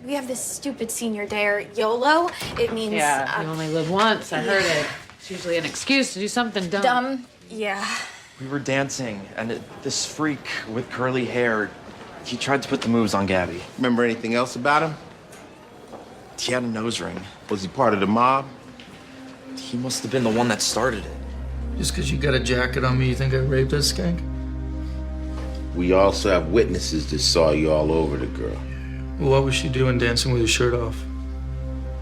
we have this stupid senior dare, YOLO. It means... Yeah, you only live once. I heard it. It's usually an excuse to do something dumb. Dumb, yeah. We were dancing, and this freak with curly hair, he tried to put the moves on Gabby. Remember anything else about him? He had a nose ring. Was he part of the mob? He must have been the one that started it. Just because you got a jacket on me, you think I raped this skank? We also have witnesses that saw you all over the girl. What was she doing dancing with her shirt off?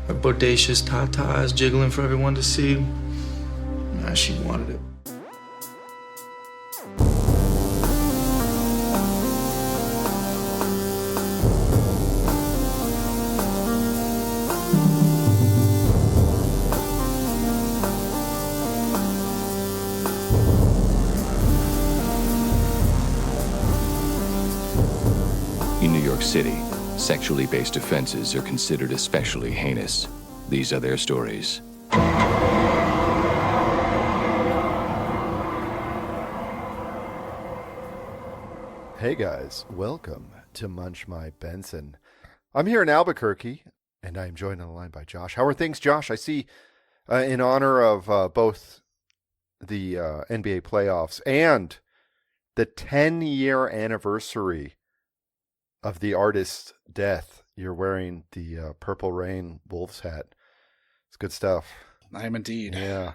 Her bodacious tatas jiggling for everyone to see? Nah, she wanted it. In New York City, sexually based offenses are considered especially heinous. These are their stories. Hey guys, welcome to Munch My Benson. I'm here in Albuquerque, and I'm joined on the line by Josh. How are things, Josh? I see in honor of both the NBA playoffs and the 10-year anniversary of the artist's death, you're wearing the Purple Rain Wolves hat. It's good stuff. I am indeed. Yeah.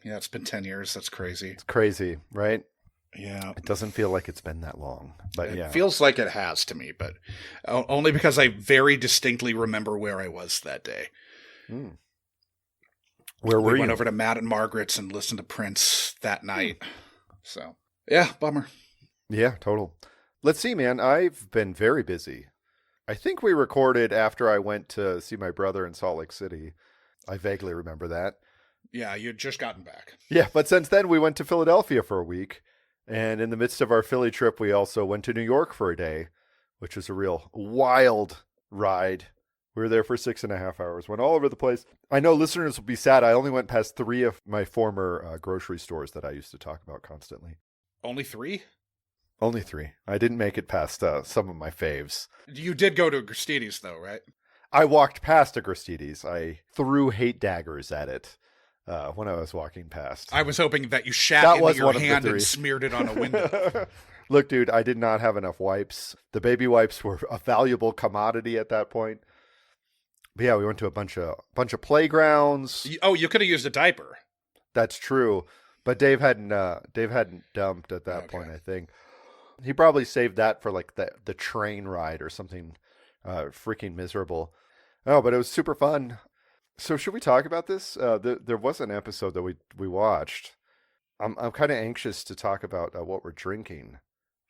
Yeah, it's been 10 years. That's crazy. It's crazy, right? Yeah. It doesn't feel like it's been that long, but yeah. It feels like it has to me, but only because I very distinctly remember where I was that day. Mm. Where were you? We went over to Matt and Margaret's and listened to Prince that night. So, yeah, bummer. Yeah, total. Let's see, man. I've been very busy. I think we recorded after I went to see my brother in Salt Lake City. I vaguely remember that. Yeah, you'd just gotten back. Yeah, but since then we went to Philadelphia for a week. And in the midst of our Philly trip, we also went to New York for a day, which was a real wild ride. We were there for 6.5 hours, went all over the place. I know listeners will be sad. I only went past 3 of my former grocery stores that I used to talk about constantly. Only 3? Only 3. I didn't make it past some of my faves. You did go to Gristedes, though, right? I walked past a Gristedes. I threw hate daggers at it when I was walking past. I was hoping that you shat into your hand and 3. smeared it on a window. Look, dude, I did not have enough wipes. The baby wipes were a valuable commodity at that point. But yeah, we went to a bunch of playgrounds. Oh, you could have used a diaper. That's true, but Dave hadn't dumped at that point. I think he probably saved that for like the train ride or something freaking miserable. Oh, but it was super fun. So should we talk about this? There was an episode that we watched. I'm kind of anxious to talk about what we're drinking.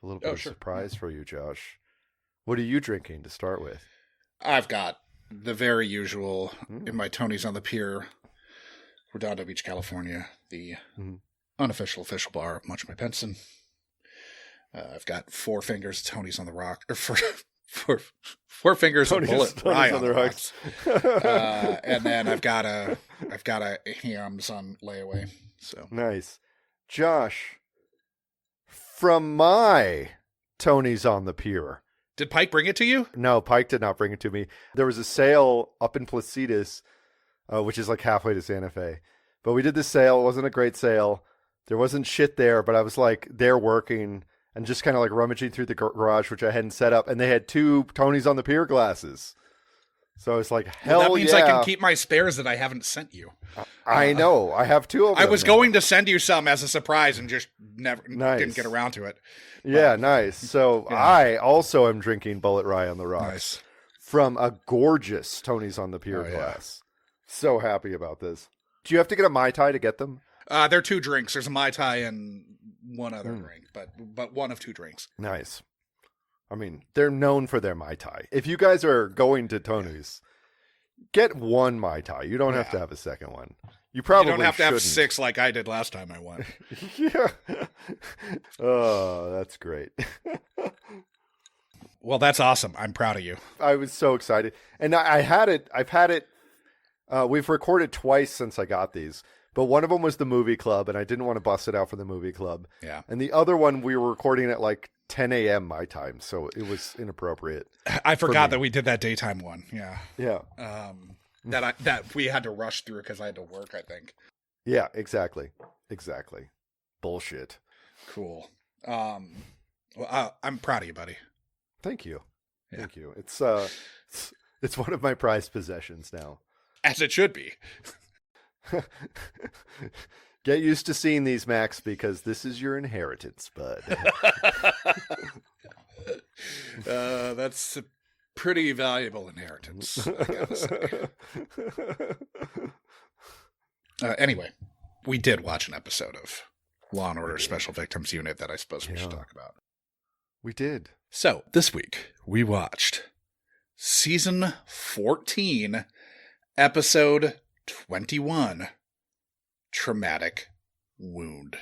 A little bit of surprise for you, Josh. What are you drinking to start with? I've got the very usual in my Tony's on the Pier, Redondo Beach, California, the unofficial official bar of Munch My Benson. I've got 4 Fingers Tony's on the Rock, or four Fingers of Bullet Rye on the Rocks. And then I've got a Hams on layaway. So nice, Josh. From my Tony's on the Pier. Did Pike bring it to you? No, Pike did not bring it to me. There was a sale up in Placitas, which is like halfway to Santa Fe. But we did this sale. It wasn't a great sale. There wasn't shit there, but I was like there working and just kind of like rummaging through the garage, which I hadn't set up. And they had 2 Tony's on the Pier glasses. So it's like, hell yeah. That means I can keep my spares that I haven't sent you. I know. I have 2 of them. I was going to send you some as a surprise and just never didn't get around to it. Yeah, nice. So I also am drinking Bullet Rye on the Rocks from a gorgeous Tony's on the Pier glass. So happy about this. Do you have to get a Mai Tai to get them? They're 2 drinks. There's a Mai Tai and one other drink, but one of 2 drinks. Nice. I mean, they're known for their Mai Tai. If you guys are going to Tony's, get 1 Mai Tai. You don't have to have a second one. You probably don't have to shouldn't. have 6 like I did last time I went. Yeah. Oh, that's great. Well, that's awesome. I'm proud of you. I was so excited. And I've had it. We've recorded twice since I got these. But one of them was the movie club, and I didn't want to bust it out for the movie club. Yeah. And the other one, we were recording at like 10 a.m. my time, so it was inappropriate. I forgot that we did that daytime one. Yeah. Yeah. That we had to rush through because I had to work, I think. Yeah, exactly. Bullshit. Cool. Well, I'm proud of you, buddy. Thank you. Yeah. Thank you. It's one of my prized possessions now. As it should be. Get used to seeing these, Max, because this is your inheritance, bud. That's a pretty valuable inheritance, I gotta say. Anyway, we did watch an episode of Law & Order Special Victims Unit that I suppose we should talk about. We did. So, this week, we watched Season 14, Episode 21, Traumatic Wound.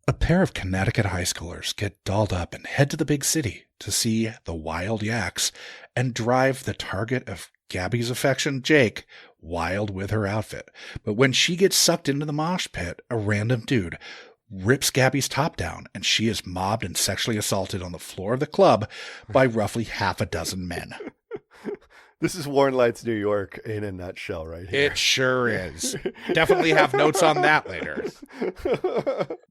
A pair of Connecticut high schoolers get dolled up and head to the big city to see the Wild Yaks and drive the target of Gabby's affection, Jake, wild with her outfit. But when she gets sucked into the mosh pit, a random dude rips Gabby's top down and she is mobbed and sexually assaulted on the floor of the club by roughly half a dozen men. This is Warren Light's New York in a nutshell right here. It sure is. Definitely have notes on that later.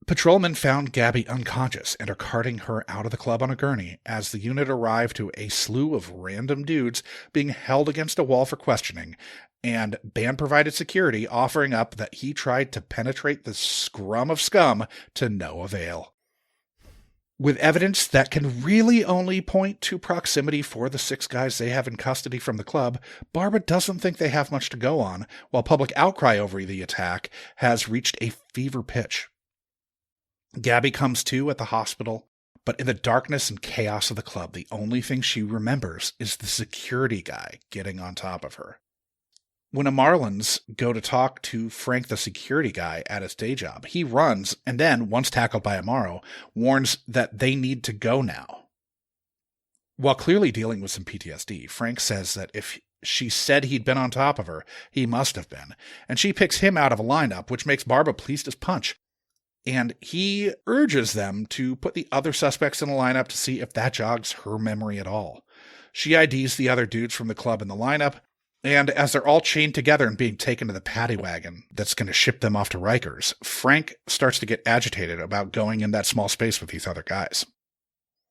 Patrolmen found Gabby unconscious and are carting her out of the club on a gurney as the unit arrived to a slew of random dudes being held against a wall for questioning, and band-provided security offering up that he tried to penetrate the scrum of scum to no avail. With evidence that can really only point to proximity for the 6 guys they have in custody from the club, Barbara doesn't think they have much to go on, while public outcry over the attack has reached a fever pitch. Gabby comes to at the hospital, but in the darkness and chaos of the club, the only thing she remembers is the security guy getting on top of her. When the Marlins go to talk to Frank, the security guy, at his day job, he runs and then, once tackled by Amaro, warns that they need to go now. While clearly dealing with some PTSD, Frank says that if she said he'd been on top of her, he must have been, and she picks him out of a lineup, which makes Barbara pleased as punch. And he urges them to put the other suspects in a lineup to see if that jogs her memory at all. She IDs the other dudes from the club in the lineup, and as they're all chained together and being taken to the paddy wagon that's going to ship them off to Rikers, Frank starts to get agitated about going in that small space with these other guys.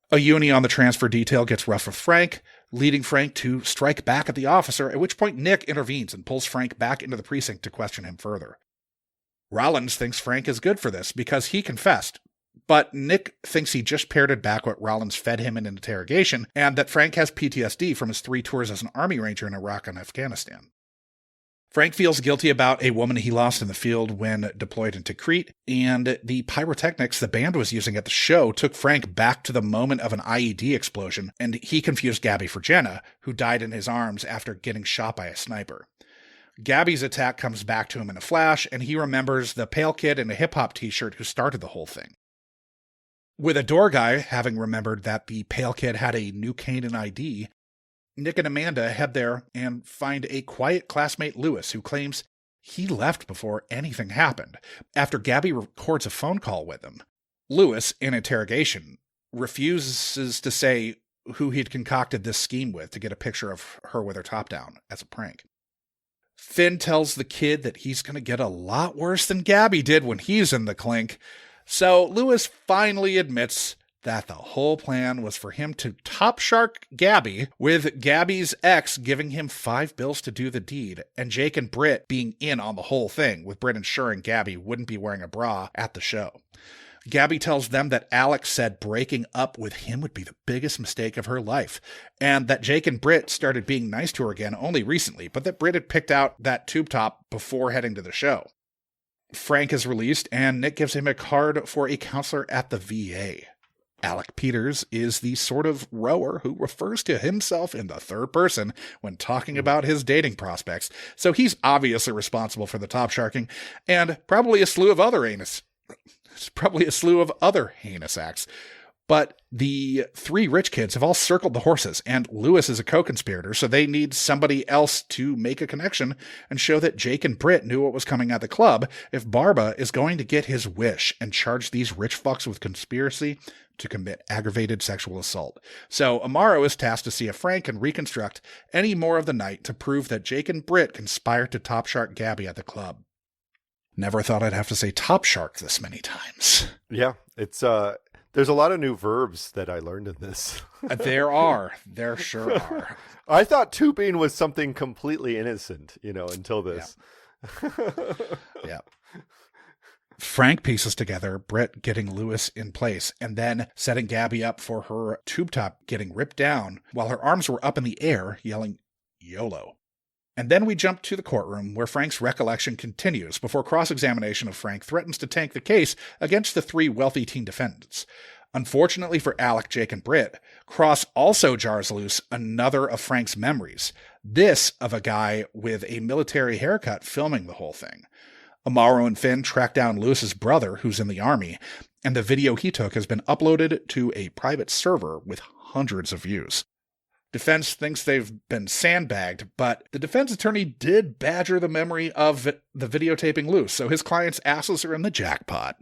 A uni on the transfer detail gets rough with Frank, leading Frank to strike back at the officer, at which point Nick intervenes and pulls Frank back into the precinct to question him further. Rollins thinks Frank is good for this because he confessed, but Nick thinks he just parroted back what Rollins fed him in an interrogation, and that Frank has PTSD from his 3 tours as an Army Ranger in Iraq and Afghanistan. Frank feels guilty about a woman he lost in the field when deployed into Crete, and the pyrotechnics the band was using at the show took Frank back to the moment of an IED explosion, and he confused Gabby for Jenna, who died in his arms after getting shot by a sniper. Gabby's attack comes back to him in a flash, and he remembers the pale kid in a hip-hop t-shirt who started the whole thing. With a door guy having remembered that the pale kid had a New Canaan ID, Nick and Amanda head there and find a quiet classmate, Lewis, who claims he left before anything happened, after Gabby records a phone call with him. Lewis, in interrogation, refuses to say who he'd concocted this scheme with to get a picture of her with her top down as a prank. Finn tells the kid that he's going to get a lot worse than Gabby did when he's in the clink, so Lewis finally admits that the whole plan was for him to top shark Gabby, with Gabby's ex giving him $5 to do the deed, and Jake and Britt being in on the whole thing, with Britt ensuring Gabby wouldn't be wearing a bra at the show. Gabby tells them that Alex said breaking up with him would be the biggest mistake of her life, and that Jake and Britt started being nice to her again only recently, but that Britt had picked out that tube top before heading to the show. Frank is released, and Nick gives him a card for a counselor at the VA. Alec Peters is the sort of rower who refers to himself in the third person when talking about his dating prospects, so he's obviously responsible for the top sharking, and probably a slew of other heinous acts. But the three rich kids have all circled the horses, and Lewis is a co-conspirator, so they need somebody else to make a connection and show that Jake and Britt knew what was coming at the club if Barba is going to get his wish and charge these rich fucks with conspiracy to commit aggravated sexual assault. So Amaro is tasked to see if Frank can reconstruct any more of the night to prove that Jake and Britt conspired to top shark Gabby at the club. Never thought I'd have to say top shark this many times. Yeah, it's there's a lot of new verbs that I learned in this. There sure are. I thought tubing was something completely innocent, until this. Yeah. Frank pieces together Britt getting Lewis in place and then setting Gabby up for her tube top getting ripped down while her arms were up in the air yelling YOLO. And then we jump to the courtroom where Frank's recollection continues before cross-examination of Frank threatens to tank the case against the three wealthy teen defendants. Unfortunately for Alec, Jake, and Britt, Cross also jars loose another of Frank's memories, this of a guy with a military haircut filming the whole thing. Amaro and Finn track down Lewis's brother, who's in the army, and the video he took has been uploaded to a private server with hundreds of views. Defense thinks they've been sandbagged, but the defense attorney did badger the memory of the videotaping loose, so his client's asses are in the jackpot.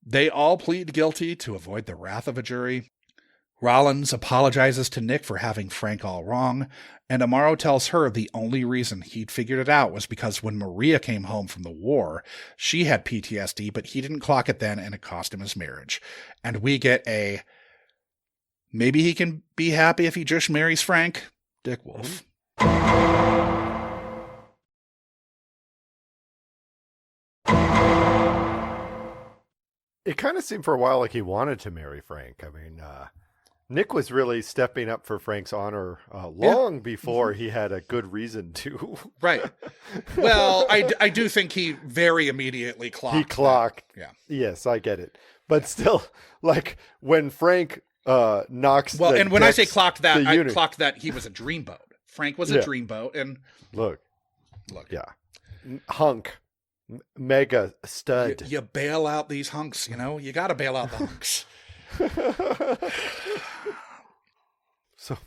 They all plead guilty to avoid the wrath of a jury. Rollins apologizes to Nick for having Frank all wrong, and Amaro tells her the only reason he'd figured it out was because when Maria came home from the war, she had PTSD, but he didn't clock it then, and it cost him his marriage. And we get a, maybe he can be happy if he just marries Frank, Dick Wolf. It kind of seemed for a while like he wanted to marry Frank. I mean, Nick was really stepping up for Frank's honor long before he had a good reason to. Right. Well, I do think he very immediately clocked. He clocked. That. Yeah. Yes, I get it. But still, like when Frank knocks. Well, and when I say clocked that, I unit. clocked that he was a dreamboat. Frank was a dreamboat, and look. Yeah. Hunk. Mega stud. You bail out these hunks, you got to bail out the hunks. So,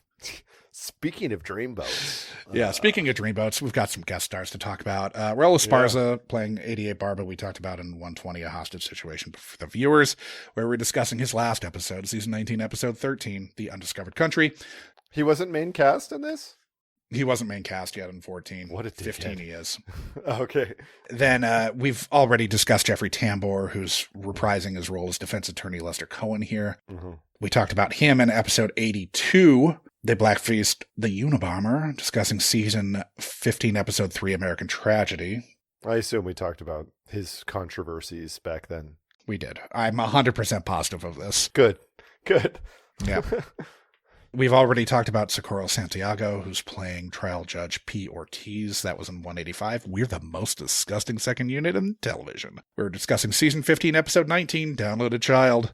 speaking of dreamboats. Speaking of dreamboats, we've got some guest stars to talk about. Raul Esparza playing 88 Barba, we talked about in 120, a hostage situation for the viewers, where we're discussing his last episode, season 19, episode 13, The Undiscovered Country. He wasn't main cast in this? He wasn't main cast yet in 14. What a 15 he is. Okay. Then we've already discussed Jeffrey Tambor, who's reprising his role as defense attorney Lester Cohen here. Mm-hmm. We talked about him in episode 82. They blackfaced the Unabomber, discussing season 15, episode 3, American Tragedy. I assume we talked about his controversies back then. We did. I'm 100% positive of this. Good. Yeah. We've already talked about Socorro Santiago, who's playing trial judge P. Ortiz. That was in 185. We're the most disgusting second unit in television. We're discussing season 15, episode 19, Downloaded Child.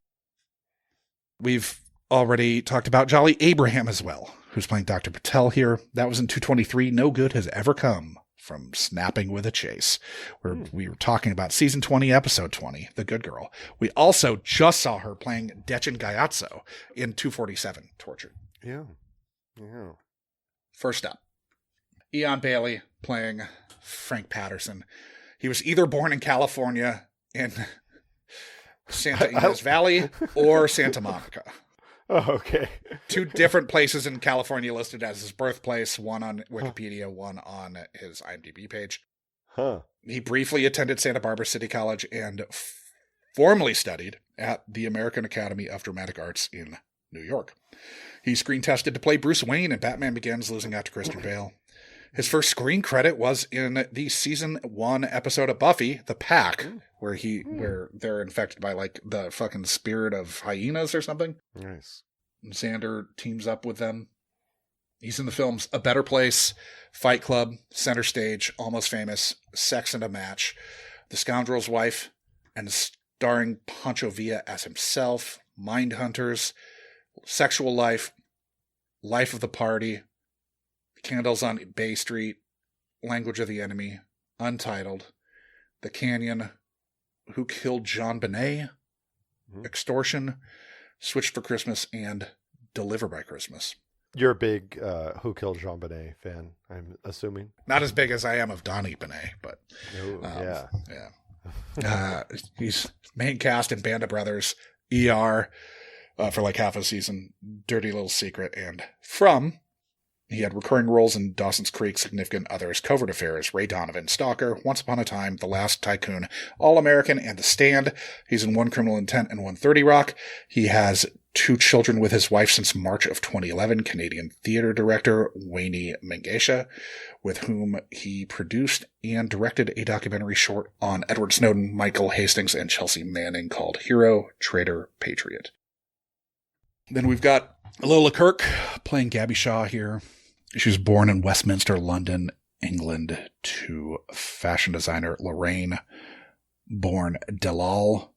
We've already talked about Jolly Abraham as well, who's playing Dr. Patel here. That was in 223. No good has ever come from Snapping with a Chase, where we were talking about season 20, episode 20, The Good Girl. We also just saw her playing Dechen Gaiazzo in 247, Tortured. Yeah. First up, Eon Bailey playing Frank Patterson. He was either born in California in Santa Ynez Valley or Santa Monica. Oh, okay. Two different places in California listed as his birthplace, one on Wikipedia, one on his IMDb page. Huh. He briefly attended Santa Barbara City College and formally studied at the American Academy of Dramatic Arts in New York. He screen tested to play Bruce Wayne in Batman Begins, losing out to Christian Bale. His first screen credit was in the season 1 episode of Buffy, The Pack, where they're infected by like the fucking spirit of hyenas or something. Nice. And Xander teams up with them. He's in the films A Better Place, Fight Club, Center Stage, Almost Famous, Sex and a Match, The Scoundrel's Wife, and starring Pancho Villa as himself, Mindhunters, Sexual Life, Life of the Party, Candles on Bay Street, Language of the Enemy, Untitled, The Canyon, Who Killed John Bonet, Extortion, Switched for Christmas, and Deliver by Christmas. You're a big Who Killed Jean Bonnet fan, I'm assuming. Not as big as I am of Donnie Benet, but Yeah. He's main cast in Band of Brothers, ER for like half a season, Dirty Little Secret, and From. He had recurring roles in Dawson's Creek, Significant Others, Covert Affairs, Ray Donovan, Stalker, Once Upon a Time, The Last Tycoon, All-American, and The Stand. He's in One Criminal Intent and 130 Rock. He has 2 children with his wife since March of 2011, Canadian theater director Wayne Mengesha, with whom he produced and directed a documentary short on Edward Snowden, Michael Hastings, and Chelsea Manning called Hero, Traitor, Patriot. Then we've got Lola Kirk playing Gabby Shaw here. She was born in Westminster, London, England, to fashion designer Lorraine born Delal,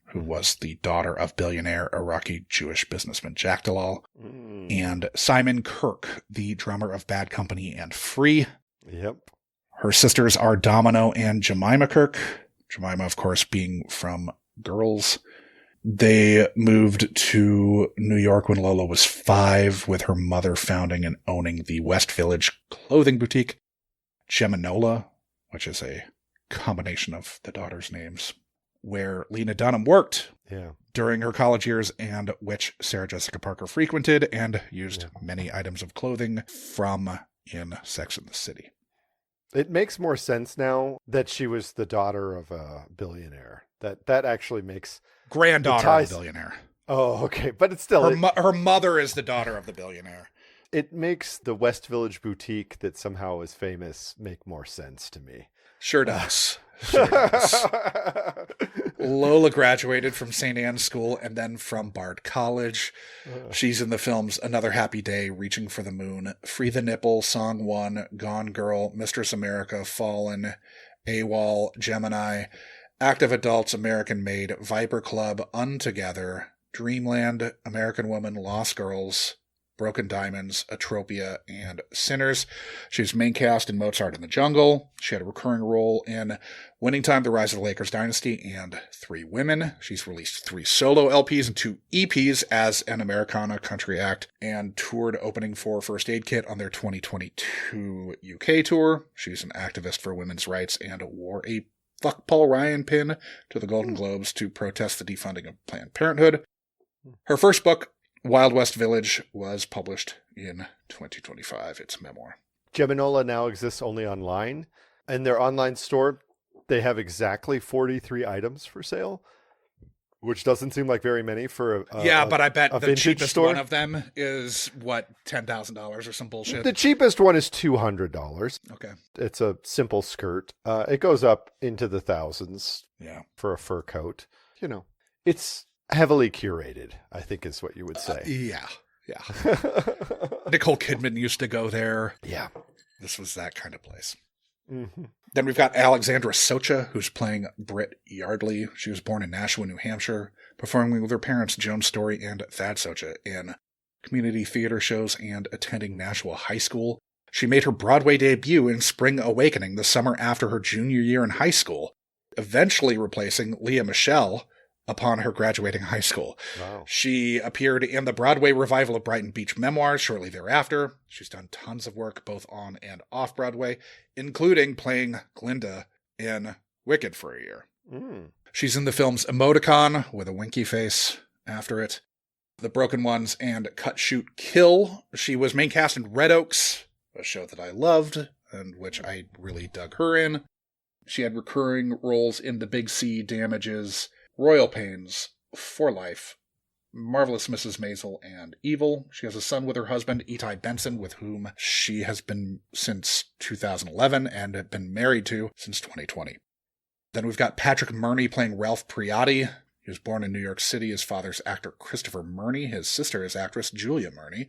who was the daughter of billionaire Iraqi Jewish businessman Jack Delal, and Simon Kirk, the drummer of Bad Company and Free. Yep. Her sisters are Domino and Jemima Kirk. Jemima, of course, being from Girls. They moved to New York when Lola was 5, with her mother founding and owning the West Village clothing boutique Geminola, which is a combination of the daughters' names, where Lena Dunham worked during her college years, and which Sarah Jessica Parker frequented and used many items of clothing from in Sex and the City. It makes more sense now that she was the daughter of a billionaire. That actually makes... Granddaughter of the billionaire. Oh, okay. But it's still... Her mother is the daughter of the billionaire. It makes the West Village boutique that somehow is famous make more sense to me. Sure does. Sure does. Lola graduated from St. Anne's School and then from Bard College. She's in the films Another Happy Day, Reaching for the Moon, Free the Nipple, Song 1, Gone Girl, Mistress America, Fallen, AWOL, Gemini, Active Adults, American Made, Viper Club, Untogether, Dreamland, American Woman, Lost Girls, Broken Diamonds, Atropia, and Sinners. She was main cast in Mozart in the Jungle. She had a recurring role in Winning Time, The Rise of the Lakers Dynasty, and 3 Women. She's released 3 solo LPs and 2 EPs as an Americana country act, and toured opening for First Aid Kit on their 2022 UK tour. She's an activist for women's rights and wore a Fuck Paul Ryan pin to the Golden Globes to protest the defunding of Planned Parenthood. Her first book, Wild West Village, was published in 2025. It's a memoir. Geminola now exists only online. In their online store, they have exactly 43 items for sale, which doesn't seem like very many for but I bet the cheapest store. one of them is, what, $10,000 or some bullshit? The cheapest one is $200. Okay. It's a simple skirt. It goes up into the thousands for a fur coat. You know, it's heavily curated, I think is what you would say. Yeah. Nicole Kidman used to go there. Yeah. This was that kind of place. Mm-hmm. Then we've got Alexandra Socha, who's playing Britt Yardley. She was born in Nashua, New Hampshire, performing with her parents, Joan Story and Thad Socha, in community theater shows and attending Nashua High School. She made her Broadway debut in Spring Awakening the summer after her junior year in high school, eventually replacing Leah Michelle upon her graduating high school. Wow. She appeared in the Broadway revival of Brighton Beach Memoirs shortly thereafter. She's done tons of work both on and off Broadway, including playing Glinda in Wicked for a year. She's in the films Emoticon, with a winky face after it, The Broken Ones, and Cut, Shoot, Kill. She was main cast in Red Oaks, a show that I loved, and which I really dug her in. She had recurring roles in The Big C, Damages, Royal Pains, For Life, Marvelous Mrs. Maisel, and Evil. She has a son with her husband, Itai Benson, with whom she has been since 2011 and had been married to since 2020. Then we've got Patrick Murney playing Ralph Priotti. He was born in New York City. His father's actor Christopher Murney. His sister is actress Julia Murney.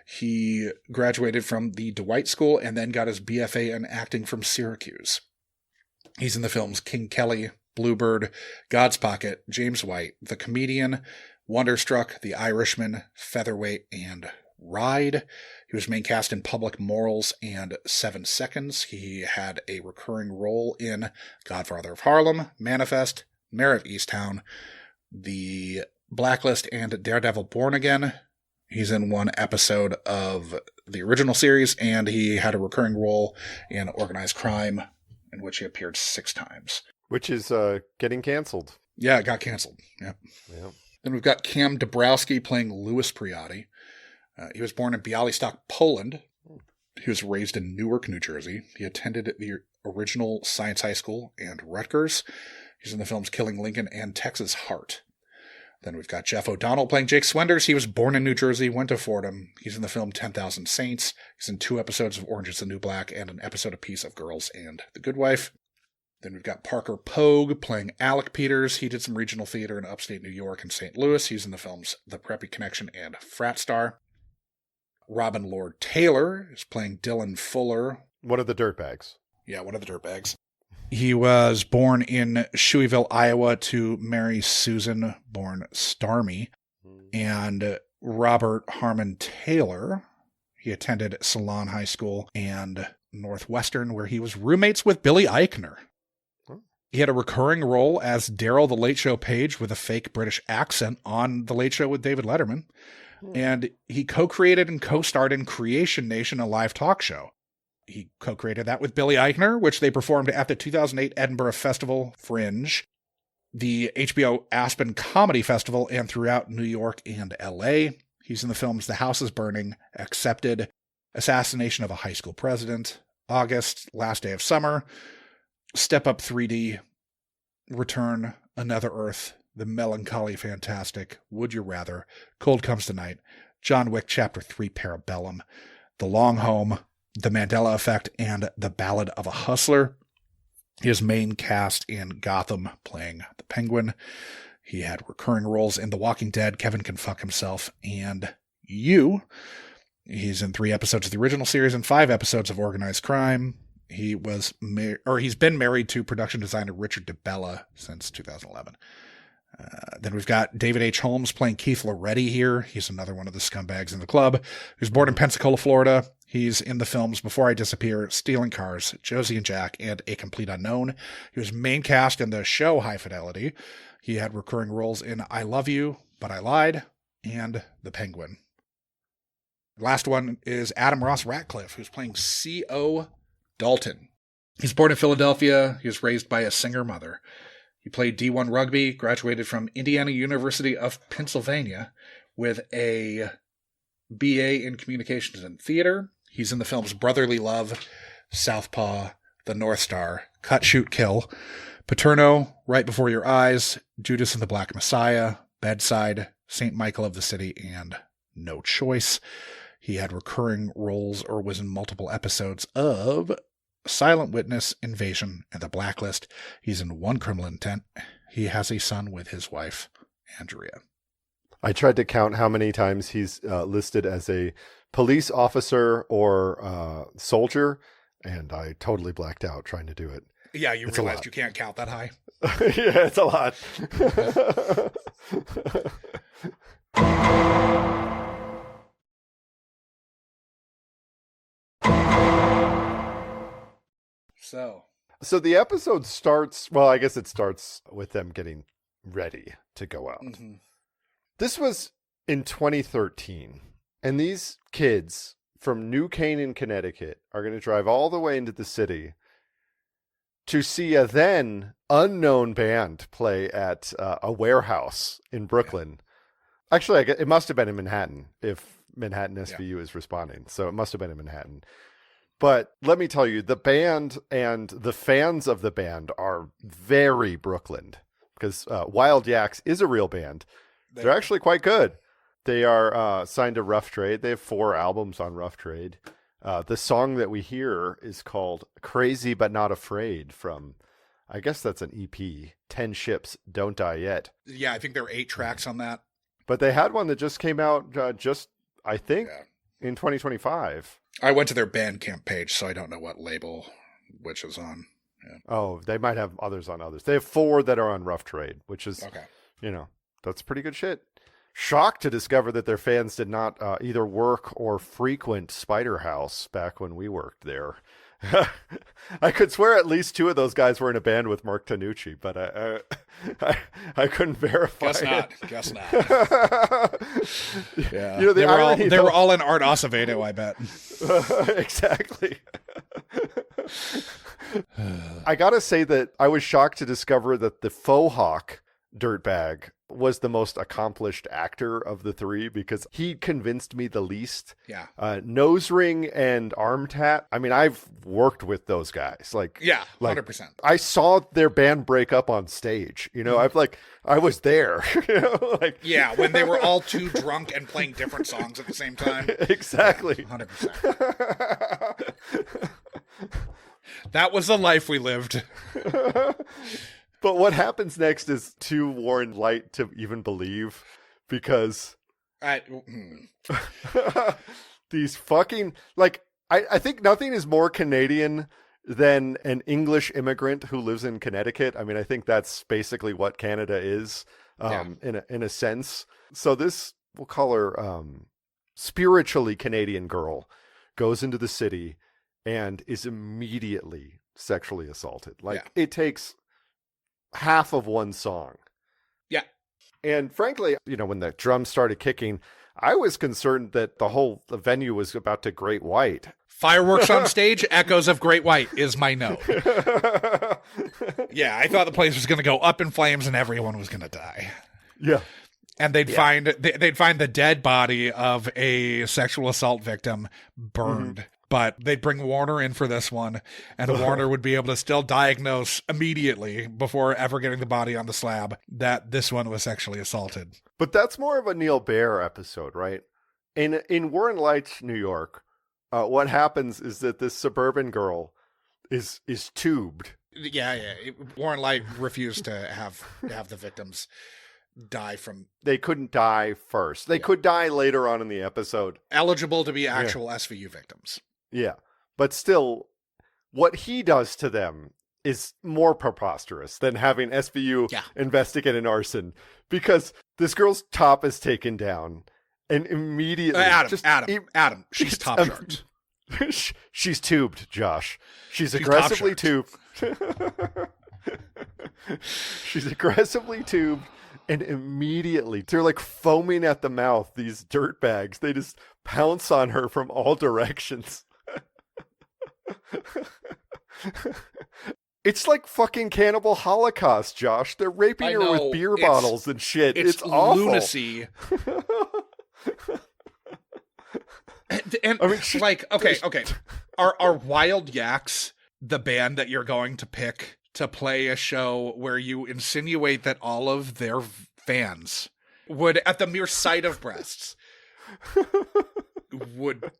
He graduated from the Dwight School and then got his BFA in acting from Syracuse. He's in the films King Kelly, Bluebird, God's Pocket, James White, The Comedian, Wonderstruck, The Irishman, Featherweight, and Ride. He was main cast in Public Morals and 7 Seconds. He had a recurring role in Godfather of Harlem, Manifest, Mayor of Easttown, the Blacklist and Daredevil Born Again. He's in one episode of the original series, and he had a recurring role in Organized Crime, in which he appeared 6 times. Which is getting canceled. Yeah, it got canceled. Yeah. Then we've got Cam Dabrowski playing Louis Priotti. He was born in Bialystok, Poland. He was raised in Newark, New Jersey. He attended the original Science High School and Rutgers. He's in the films Killing Lincoln and Texas Heart. Then we've got Jeff O'Donnell playing Jake Swenders. He was born in New Jersey, went to Fordham. He's in the film 10,000 Saints. He's in 2 episodes of Orange is the New Black and an episode apiece of Girls and The Good Wife. Then we've got Parker Pogue playing Alec Peters. He did some regional theater in upstate New York and St. Louis. He's in the films The Preppy Connection and Frat Star. Robin Lord Taylor is playing Dylan Fuller. One of the dirtbags. Yeah, one of the dirtbags. He was born in Shueyville, Iowa, to Mary Susan, born Starmy. And Robert Harmon Taylor, he attended Salon High School and Northwestern, where he was roommates with Billy Eichner. He had a recurring role as Daryl the Late Show Page with a fake British accent on The Late Show with David Letterman. And he co-created and co-starred in Creation Nation, a live talk show. He co-created that with Billy Eichner, which they performed at the 2008 Edinburgh Festival Fringe, the HBO Aspen Comedy Festival, and throughout New York and LA. He's in the films The House is Burning, Accepted, Assassination of a High School President, August, Last Day of Summer, Step Up 3D, Return, Another Earth, The Melancholy Fantastic, Would You Rather, Cold Comes the Night, John Wick Chapter 3 Parabellum, The Long Home, The Mandela Effect, and The Ballad of a Hustler. His main cast in Gotham playing the Penguin. He had recurring roles in The Walking Dead, Kevin Can Fuck Himself, and You. He's in 3 episodes of the original series and 5 episodes of Organized Crime. He's been married to production designer Richard DeBella since 2011. Then we've got David H. Holmes playing Keith Loretti here. He's another one of the scumbags in the club. He was born in Pensacola, Florida. He's in the films Before I Disappear, Stealing Cars, Josie and Jack, and A Complete Unknown. He was main cast in the show High Fidelity. He had recurring roles in I Love You, But I Lied, and The Penguin. Last one is Adam Ross Ratcliffe, who's playing C.O. Dalton. He's born in Philadelphia. He was raised by a singer mother. He played D1 rugby, graduated from Indiana University of Pennsylvania with a BA in Communications and Theater. He's in the films Brotherly Love, Southpaw, The North Star, Cut, Shoot, Kill, Paterno, Right Before Your Eyes, Judas and the Black Messiah, Bedside, St. Michael of the City, and No Choice. He had recurring roles or was in multiple episodes of Silent Witness, Invasion, and The Blacklist. He's in One Criminal Intent. He has a son with his wife, Andrea. I tried to count how many times he's listed as a police officer or soldier, and I totally blacked out trying to do it. Yeah, you realized you can't count that high. Yeah, it's a lot. So the episode starts, well, I guess it starts with them getting ready to go out. Mm-hmm. This was in 2013, and these kids from New Canaan, Connecticut are going to drive all the way into the city to see a then unknown band play at a warehouse in Brooklyn. Yeah. Actually, it must have been in Manhattan if Manhattan SVU is responding. So it must have been in Manhattan. But let me tell you, the band and the fans of the band are very Brooklyn, because Wild Yaks is a real band. They're actually quite good. They are signed to Rough Trade. They have 4 albums on Rough Trade. The song that we hear is called Crazy But Not Afraid from, I guess that's an EP, 10 Ships, Don't Die Yet. Yeah, I think there are 8 tracks on that. But they had one that just came out in 2025. I went to their Bandcamp page, so I don't know what label which is on. Yeah. Oh, they might have others on others. They have 4 that are on Rough Trade, which is, that's pretty good shit. Shocked to discover that their fans did not either work or frequent Spider House back when we worked there. I could swear at least two of those guys were in a band with Mark Tanucci, but I couldn't verify. Guess not. Yeah, they were all in Art Acevedo, I bet. Exactly. I gotta say that I was shocked to discover that the faux hawk dirtbag was the most accomplished actor of the three, because he convinced me the least. Yeah. Nose ring and arm tat. I mean, I've worked with those guys. Yeah, 100%. I saw their band break up on stage. I was there. Yeah, when they were all too drunk and playing different songs at the same time. Exactly. 100%. That was the life we lived. But what happens next is too Warren Leight to even believe, because these fucking, I think nothing is more Canadian than an English immigrant who lives in Connecticut. I mean, I think that's basically what Canada is, in a sense. So this, we'll call her spiritually Canadian girl, goes into the city and is immediately sexually assaulted. It takes half of one song. Yeah. And frankly, when the drums started kicking, I was concerned that the venue was about to Great White. Fireworks on stage, echoes of Great White is my note. Yeah, I thought the place was going to go up in flames and everyone was going to die. Yeah. And they'd find the dead body of a sexual assault victim burned. Mm-hmm. But they'd bring Warner in for this one, and Warner would be able to still diagnose immediately, before ever getting the body on the slab, that this one was sexually assaulted. But that's more of a Neil Baer episode, right? In Warren Leight's New York, what happens is that this suburban girl is tubed. Yeah. Warren Leight refused to have the victims die from... They couldn't die first. They could die later on in the episode. Eligible to be actual SVU victims. Yeah. But still, what he does to them is more preposterous than having SVU investigate an arson, because this girl's top is taken down and immediately... Adam, she's top sharked. She's tubed, Josh. She's aggressively tubed. She's aggressively tubed, and immediately they're foaming at the mouth, these dirtbags. They just pounce on her from all directions. It's like fucking Cannibal Holocaust, Josh. They're raping her with beer bottles and shit. It's awful. Lunacy. And I mean, okay. Are Wild Yaks the band that you're going to pick to play a show where you insinuate that all of their fans would, at the mere sight of breasts, would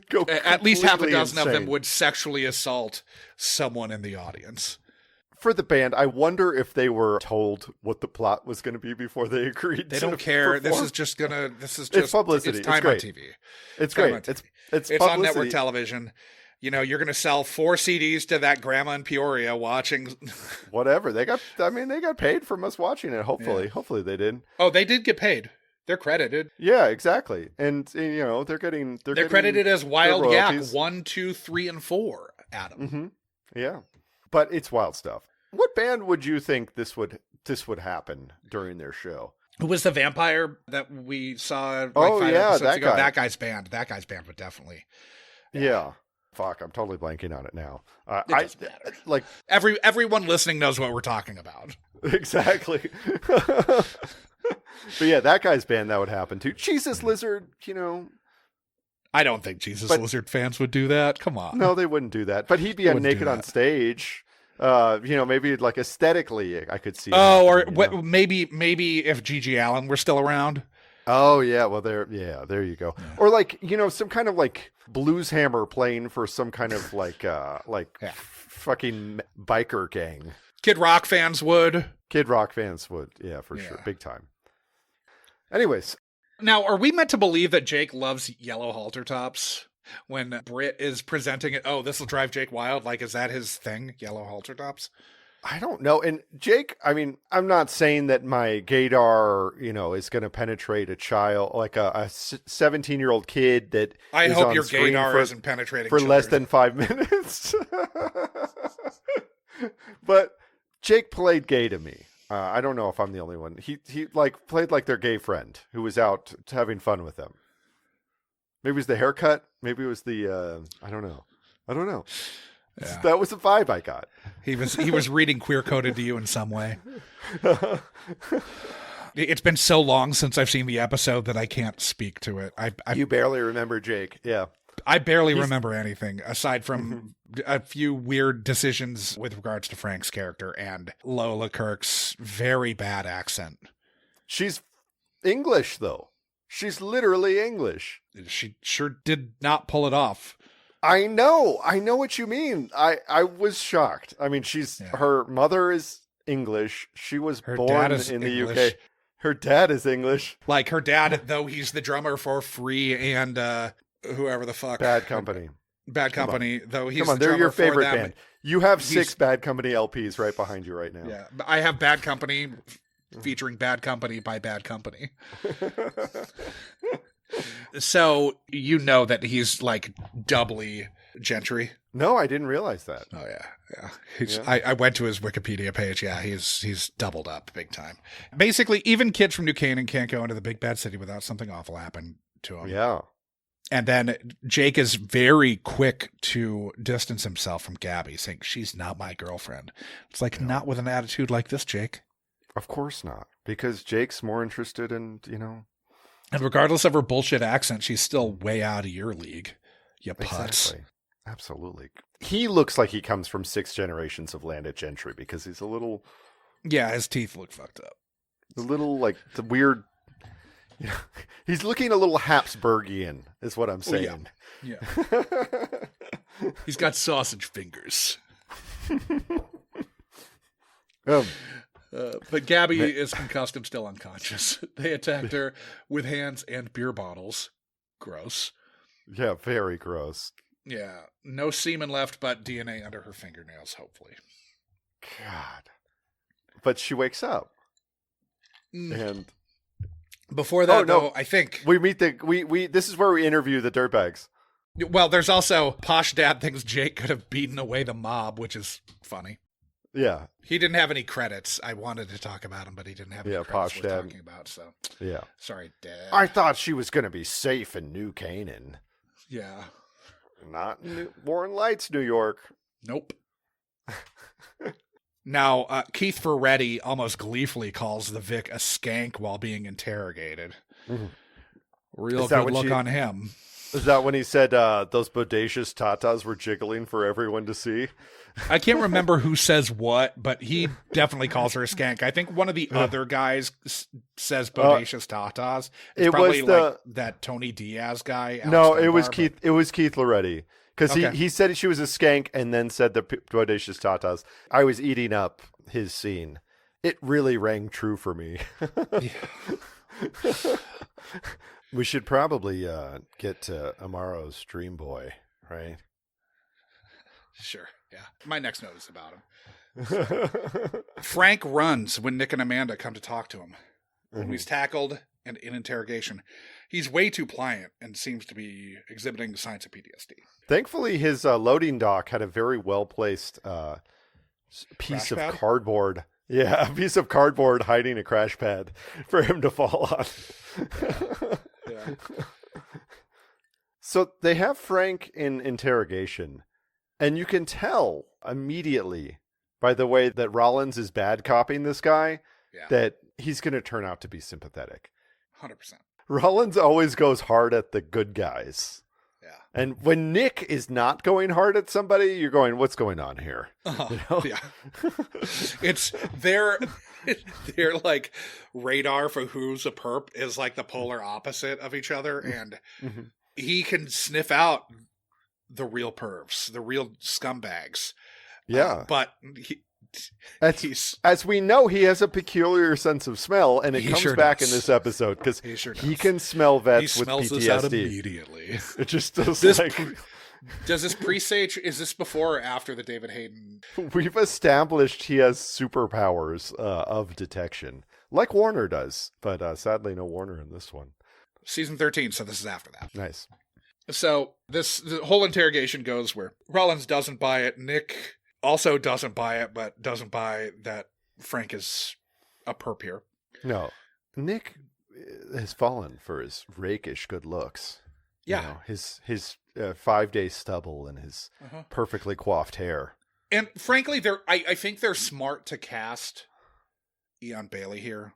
go at least half a dozen insane. Of them would sexually assault someone in the audience? For the band, I wonder if they were told what the plot was going to be before they agreed. They don't care. Perform. This is just it's publicity. It's time on TV. It's great. It's on network television. You're going to sell 4 CDs to that grandma in Peoria watching. Whatever. They got paid from us watching it. Hopefully they did. Oh, they did get paid. They're credited. Yeah, exactly. And they're credited as Wild Yak 1, 2, 3, and 4. Adam. Mm-hmm. Yeah, but it's wild stuff. What band would you think this would happen during their show? Who was the vampire that we saw? 5 that ago? guy. That guy's band. That guy's band would definitely. Yeah. Fuck, I'm totally blanking on it now. It doesn't matter. Everyone listening knows what we're talking about. Exactly. But yeah, that guy's band, that would happen too. Jesus Lizard, I don't think Lizard fans would do that. Come on. No, they wouldn't do that. But he'd be naked on stage. Maybe aesthetically, I could see. Oh, or maybe if Gigi Allen were still around. Oh yeah, well there you go. Yeah. Or some kind of blues hammer playing for some kind of fucking biker gang. Kid Rock fans would. Yeah, for sure, big time. Anyways, now are we meant to believe that Jake loves yellow halter tops when Britt is presenting it? Oh, this will drive Jake wild. Is that his thing? Yellow halter tops. I don't know. And Jake, I mean, I'm not saying that my gaydar, is going to penetrate a child, like a 17-year-old kid that I is hope on your screen gaydar for, isn't penetrating for less children. than 5 minutes. But Jake played gay to me. I don't know if I'm the only one. He played like their gay friend who was out having fun with them. Maybe it was the haircut. Maybe it was the I don't know. Yeah. That was the vibe I got. He was reading queer coded to you in some way. It's been so long since I've seen the episode that I can't speak to it. You barely remember Jake. Yeah. I barely remember anything aside from a few weird decisions with regards to Frank's character and Lola Kirk's very bad accent. She's English, though. She's literally English. She sure did not pull it off. I know what you mean. I was shocked. I mean, her mother is English. She was born in the UK. Her dad is English. Like her dad, though he's the drummer for Free and whoever the fuck. Bad Company. Though he's Come on, the they're your drummer for favorite them. band. You have 6 Bad Company LPs right behind you right now. Yeah, I have Bad Company featuring Bad Company by Bad Company. So you know that he's like doubly gentry. No, I didn't realize that. Oh yeah. I went to his Wikipedia page. Yeah, he's doubled up big time. Basically, even kids from New Canaan can't go into the big bad city without something awful happen to them. Yeah. And then Jake is very quick to distance himself from Gabby, saying she's not my girlfriend. It's like, not with an attitude like this, Jake. Of course not, because Jake's more interested in, And regardless of her bullshit accent, she's still way out of your league. You putz. Exactly. Absolutely. He looks like he comes from 6 generations of landed gentry because he's a little... Yeah, his teeth look fucked up. A little, like, the weird... he's looking a little Habsburgian, is what I'm saying. Yeah. He's got sausage fingers. But Gabby is concussed and still unconscious. They attacked her with hands and beer bottles. Gross. Yeah, very gross. Yeah. No semen left, but DNA under her fingernails, hopefully. God. But she wakes up. And before that, though, I think we meet this is where we interview the dirtbags. Well, there's also Posh Dad thinks Jake could have beaten away the mob, which is funny. Yeah. He didn't have any credits. I wanted to talk about him, but he didn't have any credits Posh we're Dad. talking about, so. Yeah. Sorry, Dad. I thought she was going to be safe in New Canaan. Yeah. Not Warren Light's New York. Nope. Now, Keith Ferretti almost gleefully calls the Vic a skank while being interrogated. Mm-hmm. Real good look on him. Is that when he said those bodacious tatas were jiggling for everyone to see? I can't remember who says what, but he definitely calls her a skank. I think one of the other guys says bodacious tatas. It's it probably was the, like that Tony Diaz guy. Alex no, Dunbar, it was Keith. It was Keith Loretti. Because he said she was a skank and then said the bodacious tatas. I was eating up his scene. It really rang true for me. We should probably get to Amaro's Dream Boy, right? Sure, yeah. My next note is about him. Frank runs when Nick and Amanda come to talk to him. When he's tackled and in interrogation, he's way too pliant and seems to be exhibiting signs of PTSD. Thankfully, his loading dock had a very well-placed piece of cardboard. Yeah, a piece of cardboard hiding a crash pad for him to fall on. Yeah. So they have Frank in interrogation, and you can tell immediately by the way that Rollins is bad copying this guy that he's going to turn out to be sympathetic. 100%. Rollins always goes hard at the good guys. Yeah. And when Nick is not going hard at somebody, you're going, what's going on here? Yeah. It's their like radar for who's a perp is like the polar opposite of each other. And he can sniff out the real pervs, the real scumbags. Yeah. But as we know, he has a peculiar sense of smell, and it comes back in this episode because he can smell vets with PTSD. This out immediately. It just does Does this presage? Is this before or after the David Hayden? We've established he has superpowers of detection, like Warner does, but sadly no Warner in this one. Season 13, so this is after that. Nice. So the whole interrogation goes where Rollins doesn't buy it. Nick also doesn't buy it, but doesn't buy that Frank is a perp here. No, Nick has fallen for his rakish good looks. Yeah. You know, his 5-day stubble and his perfectly coiffed hair. And frankly, I think they're smart to cast Eon Bailey here.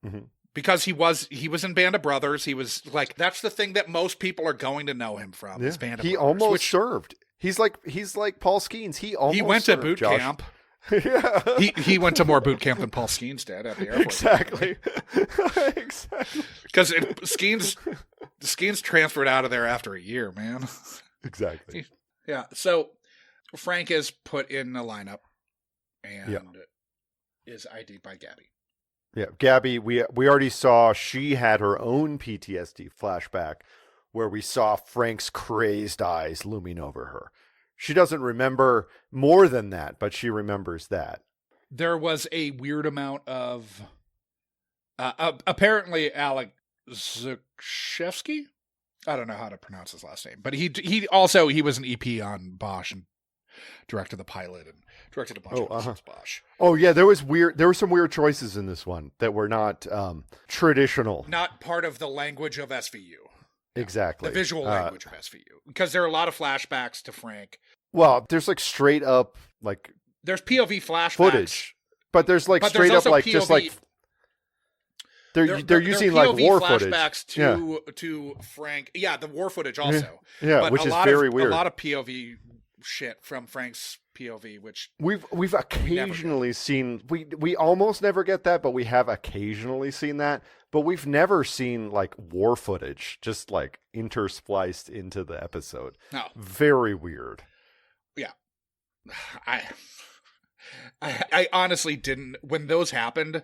Mm-hmm. Because he was in Band of Brothers. He was like, that's the thing that most people are going to know him from. Is Band of Brothers. He almost served. He's like Paul Skeens. He went to served, boot Josh. camp. Yeah. He went to more boot camp than Paul Skeens did at the Air Force. Exactly. Exactly. Because Skeens transferred out of there after a year, man. Exactly. Yeah. So Frank is put in the lineup and is ID'd by Gabby. Yeah, Gabby, we already saw she had her own PTSD flashback where we saw Frank's crazed eyes looming over her. She doesn't remember more than that, but she remembers that. There was a weird amount of apparently Alec Zukshevsky. I don't know how to pronounce his last name, but he was an EP on Bosch and directed the pilot and directed a bunch of episodes of Bosch. Oh yeah, there were some weird choices in this one that were not traditional. Not part of the language of SVU. Exactly. The visual language of SVU. Because there are a lot of flashbacks to Frank. Well, there's like straight up like there's POV flashbacks. Footage. But there's like straight up like POV, just like they're using like war footage. Flashbacks to Frank. Yeah, the war footage also. Yeah, but which is very weird. A lot of POV shit from Frank's POV, which we've occasionally seen. We almost never get that, but we have occasionally seen that. But we've never seen like war footage just like interspliced into the episode. No, very weird. Yeah, I honestly didn't when those happened.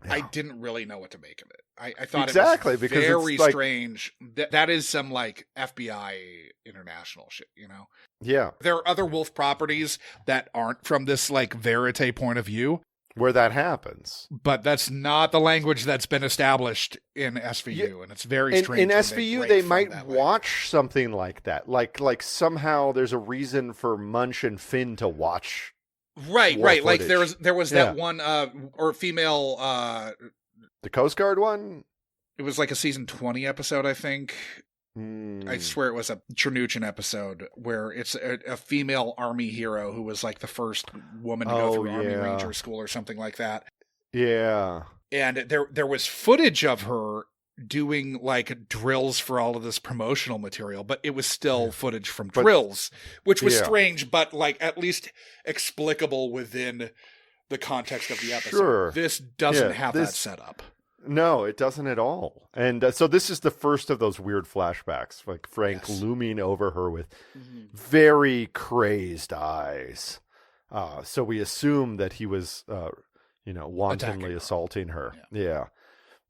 Yeah. I didn't really know what to make of it. I thought exactly it was because very it's like, strange. That is some like FBI international shit, you know? Yeah. There are other Wolf properties that aren't from this like verite point of view. Where that happens. But that's not the language that's been established in SVU. And it's very strange. In SVU, they might watch something like that. Like somehow there's a reason for Munch and Finn to watch. Right. Footage. Like there was that one or female the Coast Guard one. It was like a season 20 episode, I think. I swear it was a Chernuchin episode where it's a female Army hero who was like the first woman to go through Army Ranger school or something like that. Yeah. And there was footage of her doing like drills for all of this promotional material, but it was still footage from drills, which was strange, but like at least explicable within the context of the episode. Sure. This doesn't have that set up. No, it doesn't at all. And so this is the first of those weird flashbacks, like Frank looming over her with very crazed eyes. So we assume that he was, wantonly assaulting her. Yeah.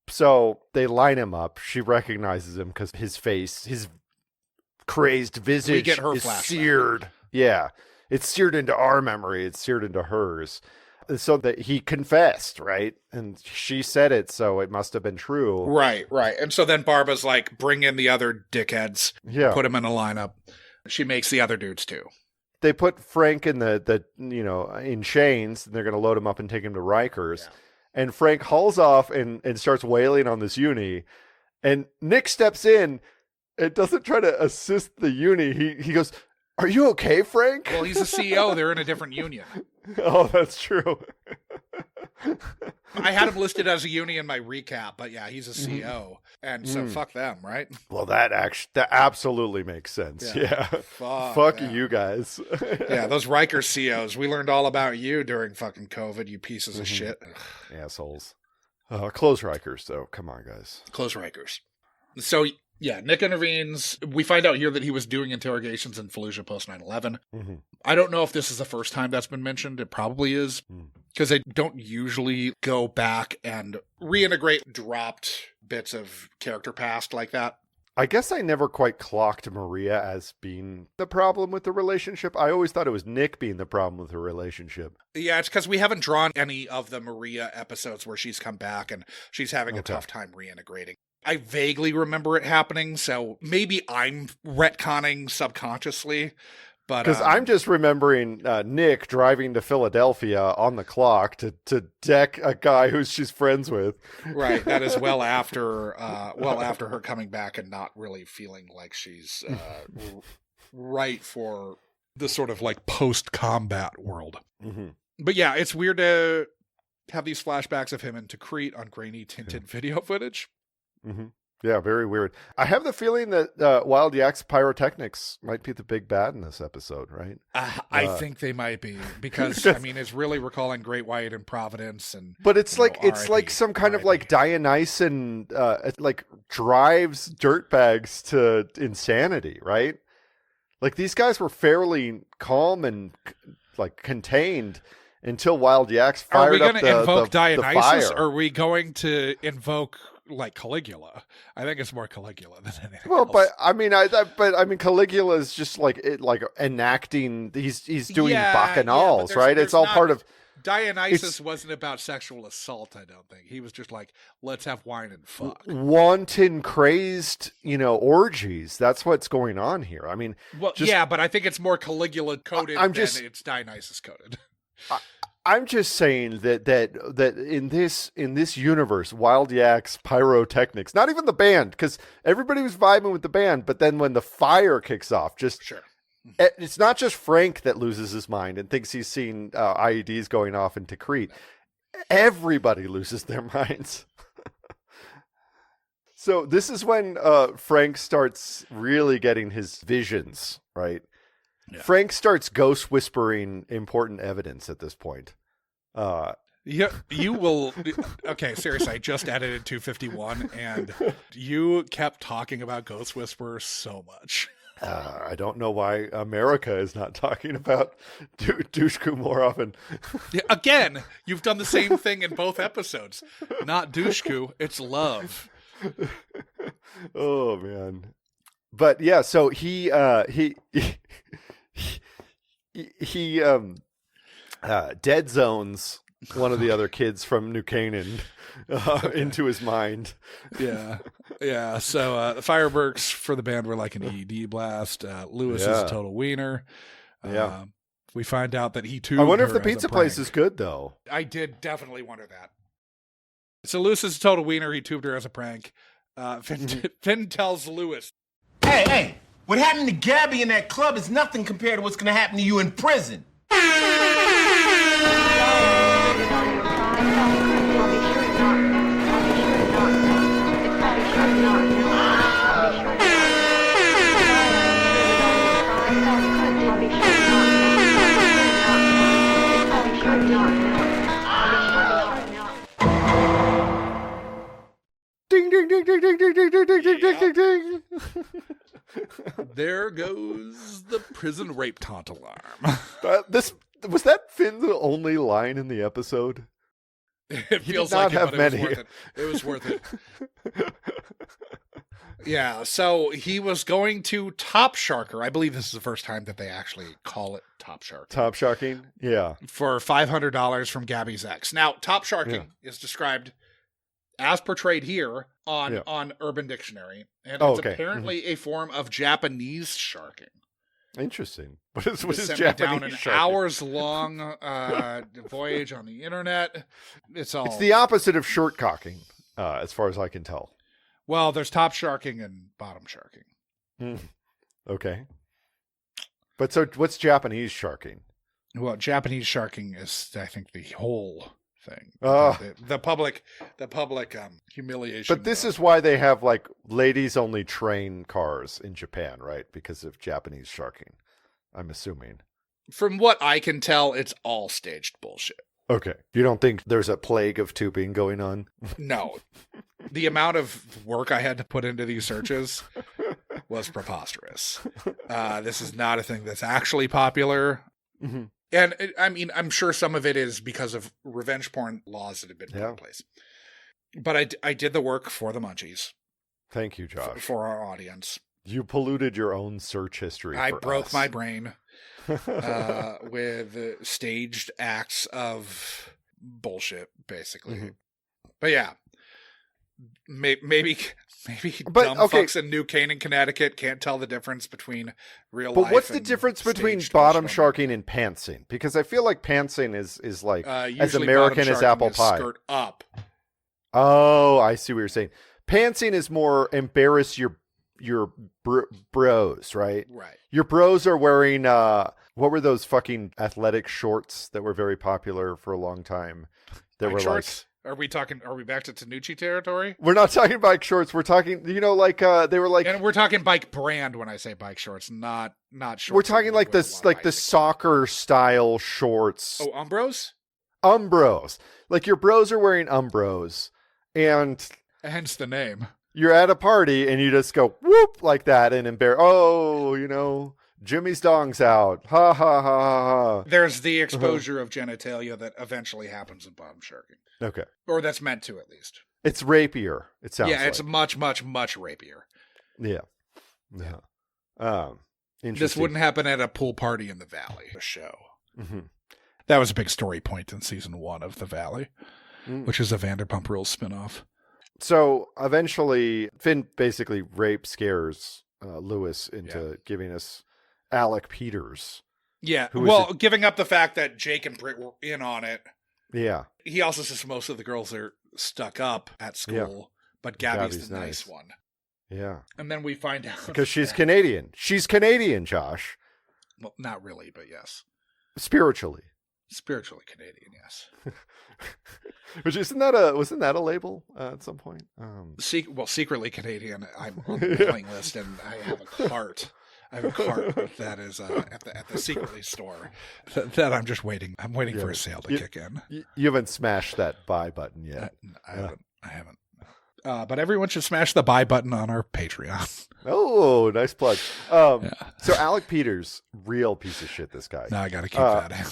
So they line him up. She recognizes him because his face, his crazed visage is seared. Yeah. It's seared into our memory. It's seared into hers. So that he confessed, right? And she said it, so it must have been true. Right. And so then Barbara's like, bring in the other dickheads. Yeah. Put them in a lineup. She makes the other dudes too. They put Frank in in chains, and they're going to load him up and take him to Rikers. Yeah. And Frank hauls off and starts wailing on this uni. And Nick steps in and doesn't try to assist the uni. He goes, "Are you okay, Frank?" Well, he's a CEO. They're in a different union. Oh, that's true. I had him listed as a uni in my recap, but yeah, he's a CEO. And so fuck them, right? Well, that absolutely makes sense. Yeah. Fuck you guys. Yeah, those Riker CEOs. We learned all about you during fucking COVID, you pieces of shit. Assholes. Close Rikers, though. Come on, guys. Close Rikers. So, yeah, Nick intervenes. We find out here that he was doing interrogations in Fallujah post 9/11. I don't know if this is the first time that's been mentioned. It probably is. Because they don't usually go back and reintegrate dropped bits of character past like that. I guess I never quite clocked Maria as being the problem with the relationship. I always thought it was Nick being the problem with the relationship. Yeah, it's because we haven't drawn any of the Maria episodes where she's come back and she's having a tough time reintegrating. I vaguely remember it happening, so maybe I'm retconning subconsciously. Because I'm just remembering Nick driving to Philadelphia on the clock to deck a guy who she's friends with. Right, that is well after her coming back and not really feeling like she's right for the sort of like post-combat world. Mm-hmm. But yeah, it's weird to have these flashbacks of him in Tikrit on grainy tinted video footage. Mm-hmm. Yeah, very weird. I have the feeling that Wild Yaks pyrotechnics might be the big bad in this episode, right? I think they might be because I mean it's really recalling Great White and Providence but it's like some kind of like Dionysian like drives dirtbags to insanity, right? Like these guys were fairly calm and like contained until Wild Yaks fired up the fire. Are we going to invoke Dionysus or are we going to invoke like Caligula? I think it's more Caligula than anything else. But I mean, Caligula is just like enacting. He's doing bacchanals, right? It's all part of. Dionysus wasn't about sexual assault. I don't think he was just like, let's have wine and fuck. Wanton, crazed, orgies. That's what's going on here. I mean, but I think it's more Caligula coded than it's Dionysus coded. I'm just saying that in this universe, Wild Yaks pyrotechnics, not even the band, because everybody was vibing with the band, but then when the fire kicks off, it's not just Frank that loses his mind and thinks he's seen IEDs going off in Tikrit. Everybody loses their minds. So this is when Frank starts really getting his visions, right? Yeah. Frank starts ghost whispering important evidence at this point. Yeah, you will. Okay, seriously, I just edited 251, and you kept talking about Ghost Whisperer so much. I don't know why America is not talking about Dushku more often. Yeah, again, you've done the same thing in both episodes. Not Dushku, it's love. Oh man, but yeah. So he dead zones one of the other kids from New Canaan into his mind. Yeah. So the fireworks for the band were like an ED blast. Lewis is a total wiener. We find out that he too. I wonder if the pizza place is good though. I did definitely wonder that. So Lewis is a total wiener. He tubed her as a prank. Finn tells Lewis, Hey, what happened to Gabby in that club is nothing compared to what's going to happen to you in prison. Ding ding ding ding ding ding ding ding ding ding ding ding. There goes the prison rape taunt alarm. Was that Finn's only line in the episode? It feels like it, but it was worth it. Yeah, so he was going to Top Sharker. I believe this is the first time that they actually call it Top Sharking. Top Sharking? Yeah. For $500 from Gabby's ex. Now, Top Sharking is described as portrayed here on Urban Dictionary. And it's apparently a form of Japanese sharking. Interesting. What is Japanese down an sharking? hours-long voyage on the internet. It's the opposite of short cocking, as far as I can tell. Well, there's top sharking and bottom sharking. Okay. But so what's Japanese sharking? Well, Japanese sharking is, I think, the whole thing. The public humiliation. But this is why they have like ladies only train cars in Japan, right? Because of Japanese sharking, I'm assuming. From what I can tell, it's all staged bullshit. Okay. You don't think there's a plague of tubing going on? No. The amount of work I had to put into these searches was preposterous. This is not a thing that's actually popular. Mm-hmm. And I mean, I'm sure some of it is because of revenge porn laws that have been put in place. But I did the work for the Munchies. Thank you, Josh. For our audience. You polluted your own search history. I for broke us. my brain with staged acts of bullshit, basically. Mm-hmm. But yeah, maybe But, dumb okay. fucks in New Canaan, Connecticut can't tell the difference between real But life. what's the and difference between staged bottom bullshit. sharking and pantsing? Because I feel like pantsing is like as Usually American bottom as sharking apple is pie. Skirt up. Oh, I see what you're saying. Pantsing is more embarrass your bros, right? Right. Your bros are wearing what were those fucking athletic shorts that were very popular for a long time? That Bike were shorts? Are we back to Tanucci territory? We're not talking bike shorts. We're talking, they were like, And we're talking bike brand when I say bike shorts, not shorts. we're talking that like with a this, lot of like the icing. soccer style shorts. Oh, Umbros? Umbros. Like your bros are wearing Umbros, and Hence the name. you're at a party and you just go whoop like that and Jimmy's dong's out. Ha ha ha ha ha. There's the exposure of genitalia that eventually happens in bottom sharking. Okay. Or that's meant to, at least. It's rapier, it sounds like. Yeah, it's much, much, much rapier. Yeah. Interesting. This wouldn't happen at a pool party in the Valley. A show. Mm-hmm. That was a big story point in season 1 of The Valley, which is a Vanderpump Rules spinoff. So eventually, Finn basically scares Lewis into giving us Alec Peters. Yeah, Who is giving up the fact that Jake and Britt were in on it. Yeah. He also says most of the girls are stuck up at school, but Gabby's the nice one. Yeah. And then we find out. Because she's Canadian. She's Canadian, Josh. Well, not really, but yes. Spiritually. Spiritually Canadian, yes. Which wasn't that a label at some point? Secretly Canadian. I'm on the playing list, and I have a cart. That is at the Secretly store that I'm just waiting. I'm waiting for a sale to kick in. You haven't smashed that buy button yet. I haven't. But everyone should smash the buy button on our Patreon. Oh, nice plug. So Alec Peters, real piece of shit, this guy. Now I got to keep that in.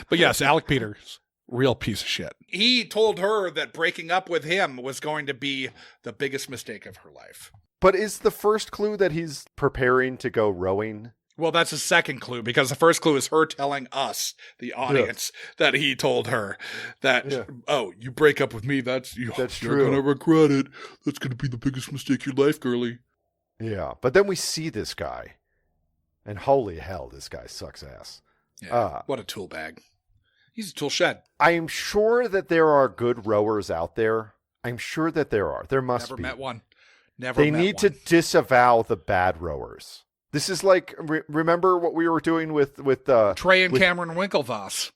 But yes, Alec Peters, real piece of shit. He told her that breaking up with him was going to be the biggest mistake of her life. But is the first clue that he's preparing to go rowing? Well, that's a second clue, because the first clue is her telling us, the audience, that he told her that, oh, you break up with me, that's true. You're going to regret it. That's going to be the biggest mistake of your life, girlie. Yeah, but then we see this guy, and holy hell, this guy sucks ass. Yeah, what a tool bag. He's a tool shed. I'm sure that there are good rowers out there. I'm sure that there are. There must be. Never met one. Never They met need one. to disavow the bad rowers. This is like, remember what we were doing with Trey and Cameron Winklevoss.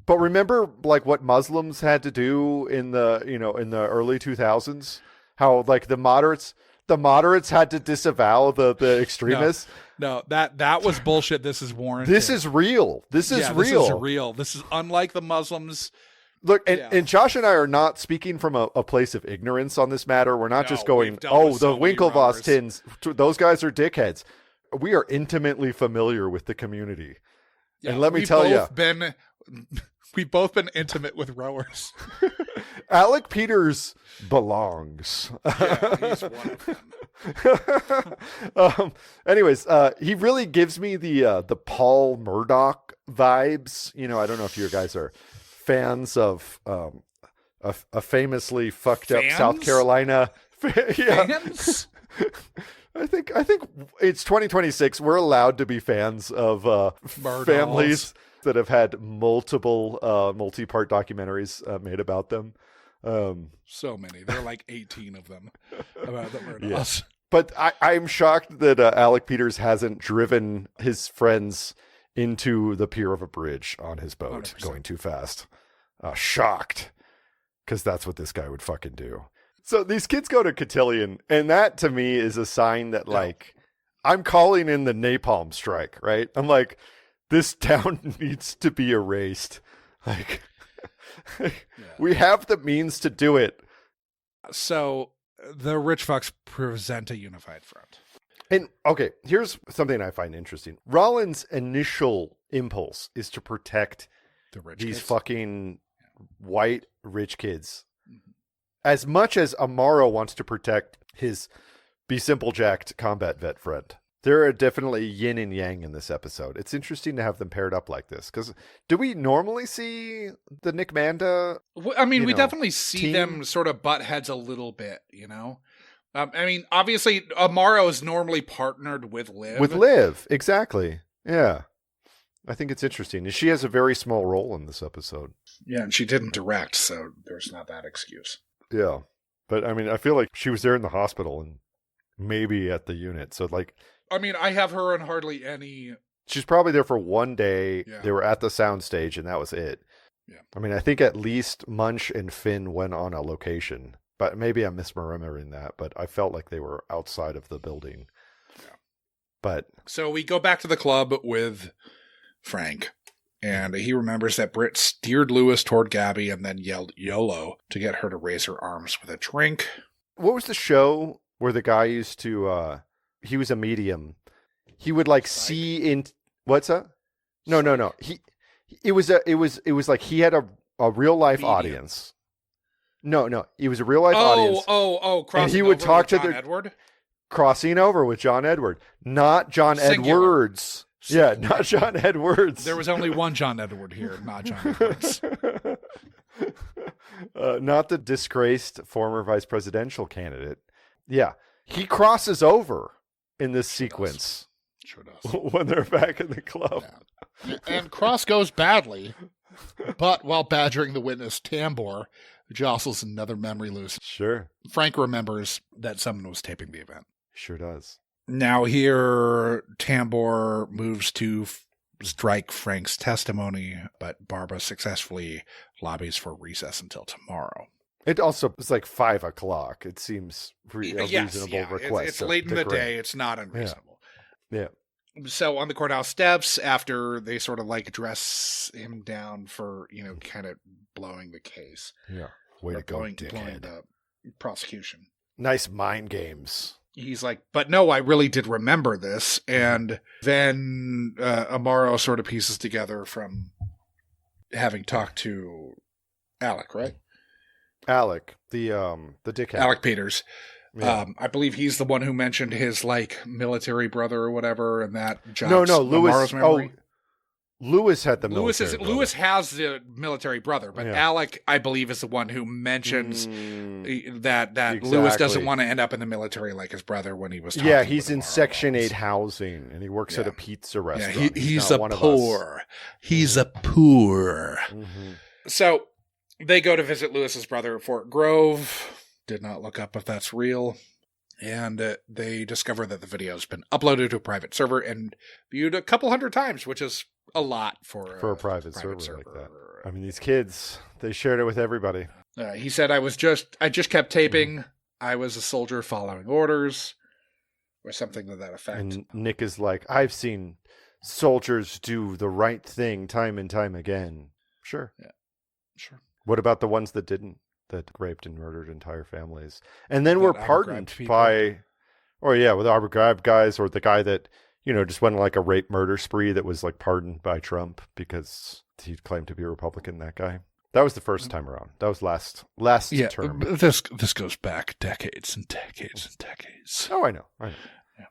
But remember, like, what Muslims had to do in the early 2000s? How, like, the moderates had to disavow the extremists. No, that was bullshit. This is warranted. This is real. This is real. This is real. This is unlike the Muslims. Look, and Josh and I are not speaking from a place of ignorance on this matter. We're not just going, oh, the Winklevoss tins, those guys are dickheads. We are intimately familiar with the community. Yeah, and let me tell you, we've both been intimate with rowers. Alec Peters belongs. Yeah, he's one of them. Anyways, he really gives me the Paul Murdoch vibes. I don't know if you guys are fans of a famously fucked up South Carolina. Fans? I think it's 2026. We're allowed to be fans of families that have had multiple multi-part documentaries made about them. So many. There are like 18 of them about the Murdochs. Yeah. But I'm shocked that Alec Peters hasn't driven his friends into the pier of a bridge on his boat 100%. Going too fast. Shocked. Because that's what this guy would fucking do. So these kids go to Cotillion, and that to me is a sign that, like, I'm calling in the napalm strike, right? I'm like, this town needs to be erased. Like, we have the means to do it. So the rich fucks present a unified front. And, okay, here's something I find interesting. Rollins' initial impulse is to protect the rich these kids. Fucking white rich kids. as much as Amaro wants to protect his Be Simple Jacked combat vet friend, there are definitely yin and yang in this episode. It's interesting to have them paired up like this, because do we normally see the Nick Manda? I mean, we definitely see them sort of butt heads a little bit, you know? I mean, obviously, Amaro is normally partnered with Liv. With Liv, exactly. Yeah. I think it's interesting. She has a very small role in this episode. Yeah, and she didn't direct, so there's not that excuse. Yeah. But, I mean, I feel like she was there in the hospital and maybe at the unit. So, like... I mean, I have her in hardly any... She's probably there for one day. Yeah. They were at the soundstage, and that was it. Yeah. I mean, I think at least Munch and Finn went on a location. But maybe I'm misremembering that. But I felt like they were outside of the building. Yeah. But... So we go back to the club with Frank. And he remembers that Britt steered Lewis toward Gabby and then yelled YOLO to get her to raise her arms with a drink. What was the show where the guy used to... he was a medium. He would like see in... What's that? No. It was like he had a real life audience. No. He was a real life audience. Crossing and he would over talk with to John Edward? Crossing over with John Edward, not John Singular. Edwards. Yeah, not John Edwards. There was only one John Edward here, not John Edwards. Not the disgraced former vice presidential candidate. Yeah, he crosses over in this sequence. Sure does. When they're back in the club. Yeah. And Cross goes badly, but while badgering the witness, Tambor jostles another memory loose. Sure. Frank remembers that someone was taping the event. Sure does. Now here, Tambor moves to strike Frank's testimony, but Barbara successfully lobbies for recess until tomorrow. It also is like 5 o'clock. It seems a reasonable request. It's late in the day. It's not unreasonable. Yeah. So on the courthouse steps, after they sort of like dress him down for, kind of blowing the case. Yeah. Way to go, blowing dickhead. the prosecution. Nice mind games. He's like, but no, I really did remember this. And then Amaro sort of pieces together from having talked to Alec, right? Alec, the dickhead. Alec Peters. Yeah. I believe he's the one who mentioned his military brother or whatever, and that jogs No, Lewis. Amaro's memory. Lewis had the military brother. Lewis has the military brother, but Yeah. Alec, I believe, is the one who mentions that Exactly. Lewis doesn't want to end up in the military like his brother when he was talking Yeah, he's with in Amaro. Section 8 housing, and he works at a pizza Yeah, restaurant. he's not a one of us. poor. He's a poor. Mm-hmm. So they go to visit Lewis's brother at Fort Grove. Did not look up if that's real. And they discover that the video has been uploaded to a private server and viewed a couple hundred times, which is a lot for a private server like that. I mean, these kids, they shared it with everybody. He said, I just kept taping. I was a soldier following orders, or something to that effect. And Nick is like, I've seen soldiers do the right thing time and time again. Sure. Yeah, sure. What about the ones that didn't? That raped and murdered entire families, and then were That pardoned Abu Ghraib by, with the Abu Ghraib guys, or the guy that just went on like a rape murder spree that was like pardoned by Trump because he claimed to be a Republican. That guy. That was the first time around. That was last term. This goes back decades and decades and decades. Oh, I know. Yeah.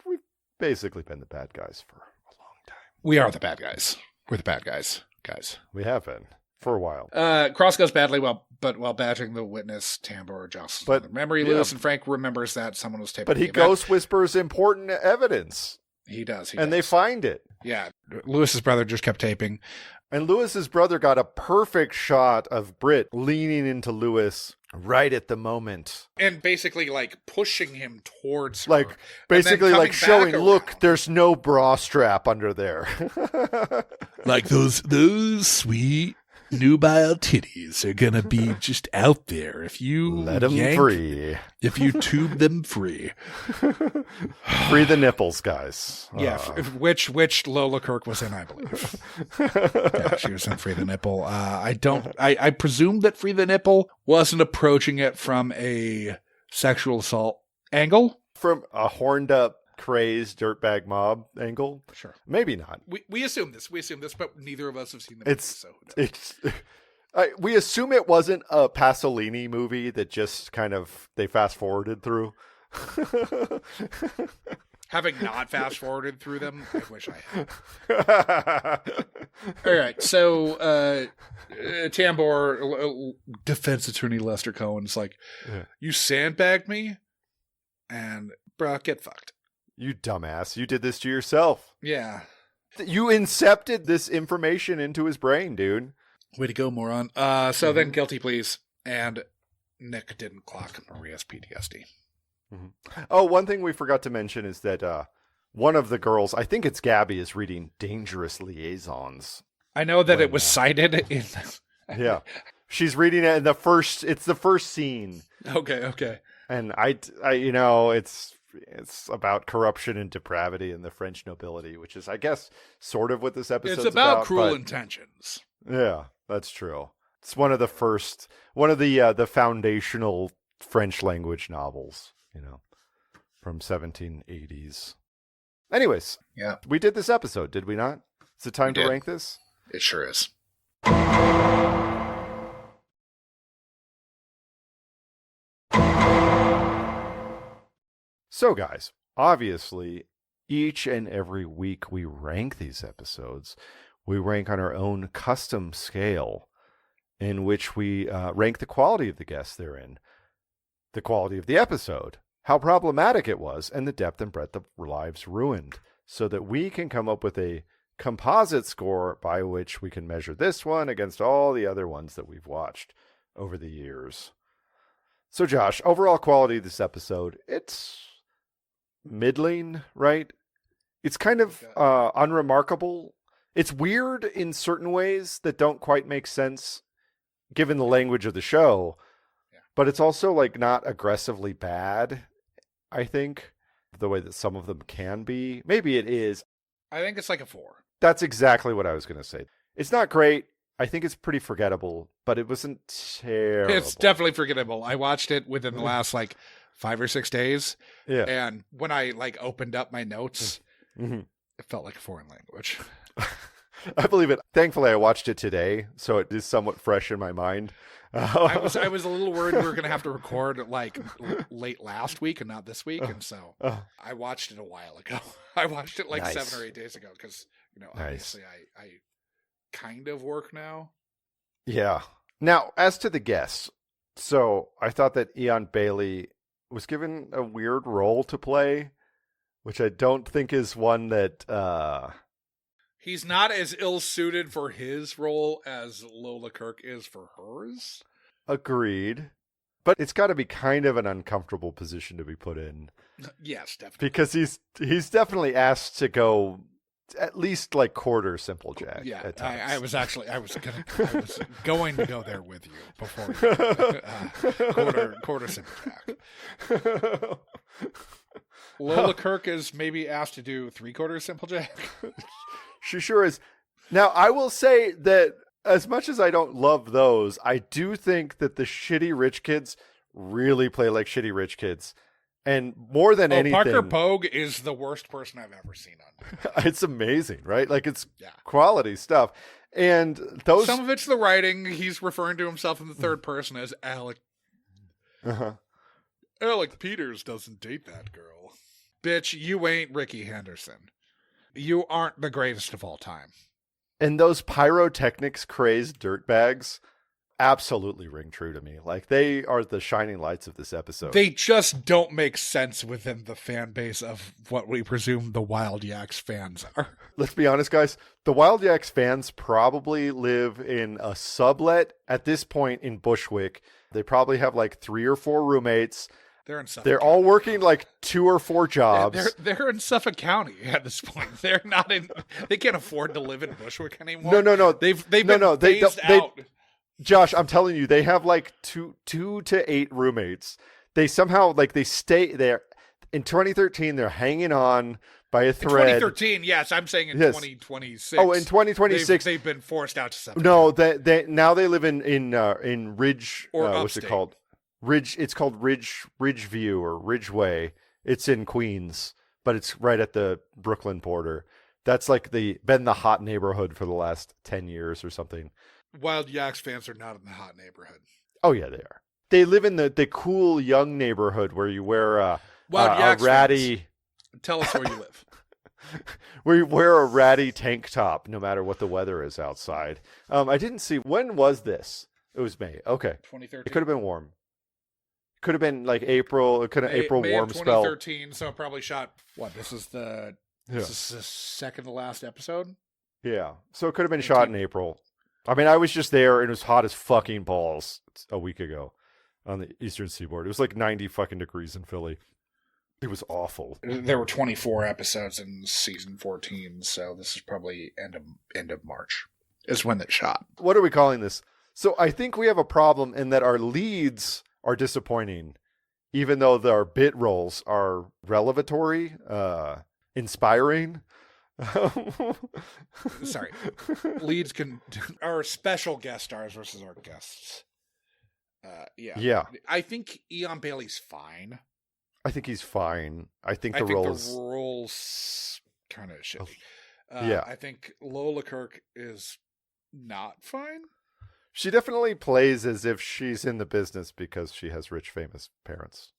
We've basically been the bad guys for a long time. We are the bad guys. We're the bad guys, We have been. For a while. Cross goes badly, while badgering the witness, Tambor jostles But, the memory. yeah. Lewis and Frank remembers that someone was taping. But he the event. ghost whispers important evidence. He does. And they find it. Yeah. Lewis's brother just kept taping. And Lewis's brother got a perfect shot of Britt leaning into Lewis right at the moment. And basically pushing him towards her. Like basically coming showing, back look, around. there's no bra strap under there. Like those sweet nubile titties are gonna be just out there if you Let them free. If you tube them free. Free the nipples, guys. Yeah, which Lola Kirk was in, I believe. Yeah, she was in Free the Nipple. I presume that Free the Nipple wasn't approaching it from a sexual assault angle. From a horned up, crazed dirtbag mob angle? Sure. Maybe not. We assume this, but neither of us have seen the movie, so who knows? We assume it wasn't a Pasolini movie that just kind of they fast forwarded through. Having not fast forwarded through them, I wish I had. All right, so Tambor, defense attorney Lester Cohen's like, you sandbagged me, and bruh, get fucked. You dumbass! You did this to yourself. Yeah, you incepted this information into his brain, dude. Way to go, moron. So then guilty pleas, and Nick didn't clock Maria's PTSD. Oh, one thing we forgot to mention is that one of the girls, I think it's Gabby, is reading Dangerous Liaisons. I know that it was cited in. Yeah, she's reading it in it's the first scene. Okay. And I, you know, it's about corruption and depravity in the French nobility, which is, I guess, sort of what this episode is about. It's about cruel intentions. Yeah, that's true. It's one of the the foundational French language novels. You know, from 1780s. Anyways, yeah, we did this episode, did we not? Is it time to rank this? It sure is. So, guys, obviously, each and every week we rank these episodes. We rank on our own custom scale in which we rank the quality of the guests they're in, the quality of the episode, how problematic it was, and the depth and breadth of lives ruined, so that we can come up with a composite score by which we can measure this one against all the other ones that we've watched over the years. So, Josh, overall quality of this episode, it's middling, right? It's kind of unremarkable. It's weird in certain ways that don't quite make sense given the language of the show. But it's also like not aggressively bad, I think, the way that some of them can be. Maybe it is. I think it's like a 4. That's exactly what I was going to say. It's not great. I think it's pretty forgettable, but it wasn't terrible. It's definitely forgettable. I watched it within the last 5 or 6 days. Yeah. And when I opened up my notes, it felt like a foreign language. I believe it. Thankfully, I watched it today, so it is somewhat fresh in my mind. I was a little worried we were going to have to record late last week and not this week, and so I watched it a while ago. I watched it nice. 7 or 8 days ago because obviously I kind of work now. Yeah. Now, as to the guests, so I thought that Ian Bailey was given a weird role to play, which I don't think is one that. He's not as ill-suited for his role as Lola Kirk is for hers. Agreed. But it's got to be kind of an uncomfortable position to be put in. Yes, definitely. Because he's definitely asked to go at least quarter Simple Jack. Yeah, at times. I was going to go there with you before quarter Simple Jack. Lola Kirk is maybe asked to do 3/4 Simple Jack. She sure is. Now, I will say that as much as I don't love those, I do think that the shitty rich kids really play like shitty rich kids. And more than anything... Parker Pogue is the worst person I've ever seen on. It's amazing, right? It's quality stuff. And those... Some of it's the writing. He's referring to himself in the third person as Alec. Alec Peters doesn't date that girl. Bitch, you ain't Ricky Henderson. You aren't the greatest of all time. And those pyrotechnics crazed dirtbags absolutely ring true to me. They are the shining lights of this episode. They just don't make sense within the fan base of what we presume the Wild Yaks fans are. Let's be honest, guys. The Wild Yaks fans probably live in a sublet at this point in Bushwick. They probably have 3 or 4 roommates. They're in Suffolk They're all working 2 or 4 jobs. They're in Suffolk County at this point. They're not in. They can't afford to live in Bushwick anymore. No. They've been phased out. Josh, I'm telling you, they have 2 to 8 roommates. They somehow they stay there. In 2013, they're hanging on by a thread. In 2013, yes, I'm saying in 2026. Oh, in 2026, they've been forced out to Suffolk. No, they now they live in Ridge. Or what's it called? Ridge. It's called Ridgeview or Ridgeway. It's in Queens, but it's right at the Brooklyn border. That's been the hot neighborhood for the last 10 years or something. Wild Yaks fans are not in the hot neighborhood. Oh yeah, they are. They live in the cool young neighborhood where you wear a ratty. Fans, tell us where you live. Where you wear a ratty tank top no matter what the weather is outside. I didn't see, when was this? It was May. Okay. 2013. It could have been warm. Could have been like April. It could have April May warm of spell. 2013. So it probably shot. What? This is the second to last episode. Yeah. So it could have been shot in April. I mean, I was just there and it was hot as fucking balls a week ago on the Eastern Seaboard. It was like 90 fucking degrees in Philly. It was awful. There were 24 episodes in season 14, so this is probably end of March is when it shot. What are we calling this? So I think we have a problem in that our leads are disappointing, even though our bit roles are revelatory, inspiring. Sorry. Leads are special guest stars versus our guests. Yeah. I think Ian Bailey's fine. I think he's fine. I think the role's kind of shitty. I think Lola Kirk is not fine. She definitely plays as if she's in the business because she has rich, famous parents.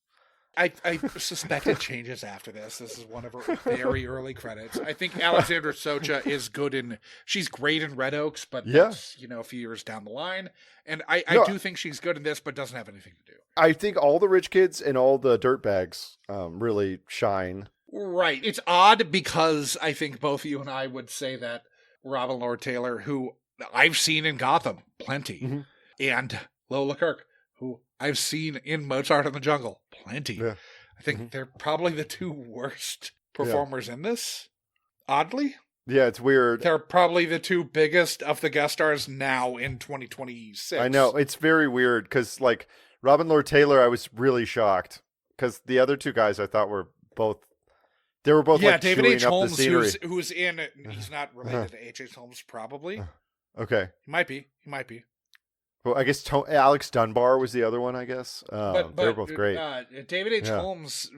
I suspect it changes after this. This is one of her very early credits. I think Alexandra Socha is good she's great in Red Oaks, but that's, a few years down the line. And I do think she's good in this, but doesn't have anything to do. I think all the rich kids and all the dirtbags really shine. Right. It's odd because I think both you and I would say that Robin Lord Taylor, who I've seen in Gotham plenty, and Lola Kirk, who I've seen in Mozart in the Jungle plenty. Yeah. I think they're probably the two worst performers in this, oddly. Yeah, it's weird. They're probably the two biggest of the guest stars now in 2026. I know. It's very weird because, like, Robin Lord Taylor, I was really shocked because the other two guys I thought were both... They were both like David chewing H. up Holmes, the scenery. who's in... He's not related to H.H. Holmes, probably. Okay. He might be. Well, I guess Alex Dunbar was the other one, I guess. But they were both great. David H. Holmes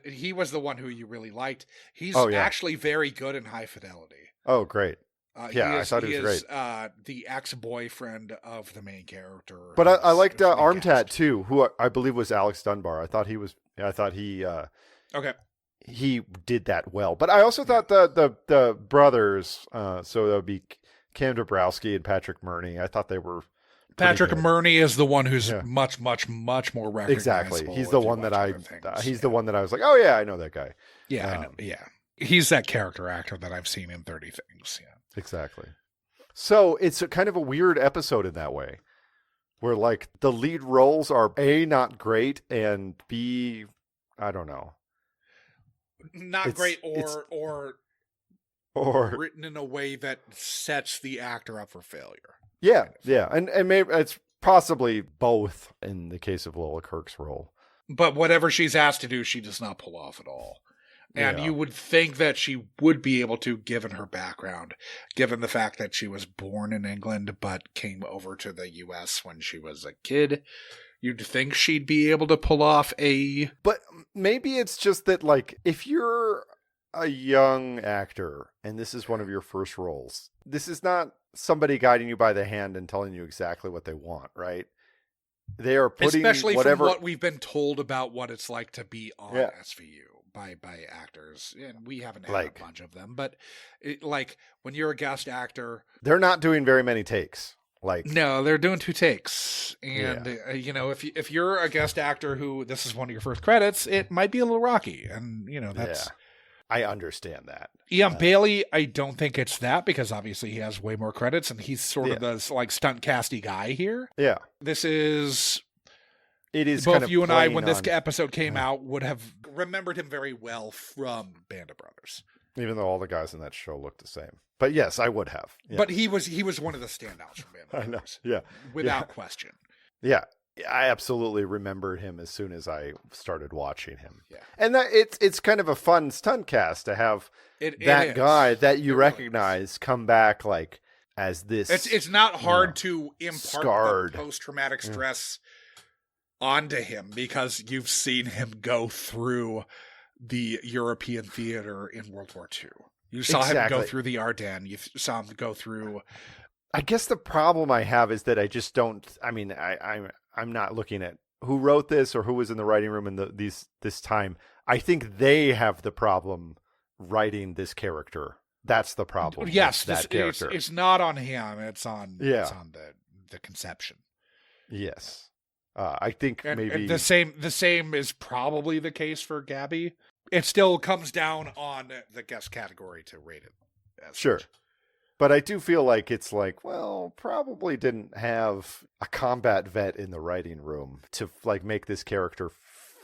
he was the one who you really liked. He's actually very good in High Fidelity. Oh, great. I thought he was great. The ex-boyfriend of the main character. But I liked Armtat too, who I believe was Alex Dunbar. I thought he okay. He did that well. But I also thought the brothers, so that would be Cam Dabrowski and Patrick Murney, I thought they were... Patrick Murney is the one who's much, much, much more recognizable. Exactly. He's the one that the one that I was like, oh yeah, I know that guy. Yeah, I know. Yeah. He's that character actor that I've seen in 30 Things. Yeah. Exactly. So it's kind of a weird episode in that way, where like the lead roles are A, not great, and B, I don't know. Not great or written in a way that sets the actor up for failure. Yeah, yeah. And maybe it's possibly both in the case of Lola Kirk's role. But whatever she's asked to do, she does not pull off at all. And you would think that she would be able to, given her background, given the fact that she was born in England but came over to the U.S. when she was a kid. You'd think she'd be able to pull off But maybe it's just that, like, if you're a young actor and this is one of your first roles, this is not somebody guiding you by the hand and telling you exactly what they want, right? They are putting especially from what we've been told about what it's like to be on SVU by actors, and we haven't had a bunch of them, but when you're a guest actor, they're not doing very many takes. No, they're doing 2 takes, and if you're a guest actor who this is one of your first credits, it might be a little rocky, and that's. Yeah. I understand that. Ian Bailey, I don't think it's that because obviously he has way more credits and he's sort of the stunt casty guy here. Yeah. It is both kind of you and I, when this episode came out, would have remembered him very well from Band of Brothers. Even though all the guys in that show look the same. But yes, I would have. Yeah. But he was one of the standouts from Band of Brothers. Yeah. Without question. Yeah. I absolutely remembered him as soon as I started watching him. Yeah. And that it's kind of a fun stunt cast to have that guy that you recognize come back as this. It's not hard to impart the post-traumatic stress onto him because you've seen him go through the European theater in World War II. You saw him go through the Ardennes. You saw him go through I guess the problem I have is that I just don't. I mean, I'm not looking at who wrote this or who was in the writing room in this time. I think they have the problem writing this character. That's the problem. Yes, that character. It's not on him. It's on the conception. Yes, I think maybe and the same is probably the case for Gabby. It still comes down on the guest category to rate it. Sure. Such. But I do feel like it's like, well, probably didn't have a combat vet in the writing room to like make this character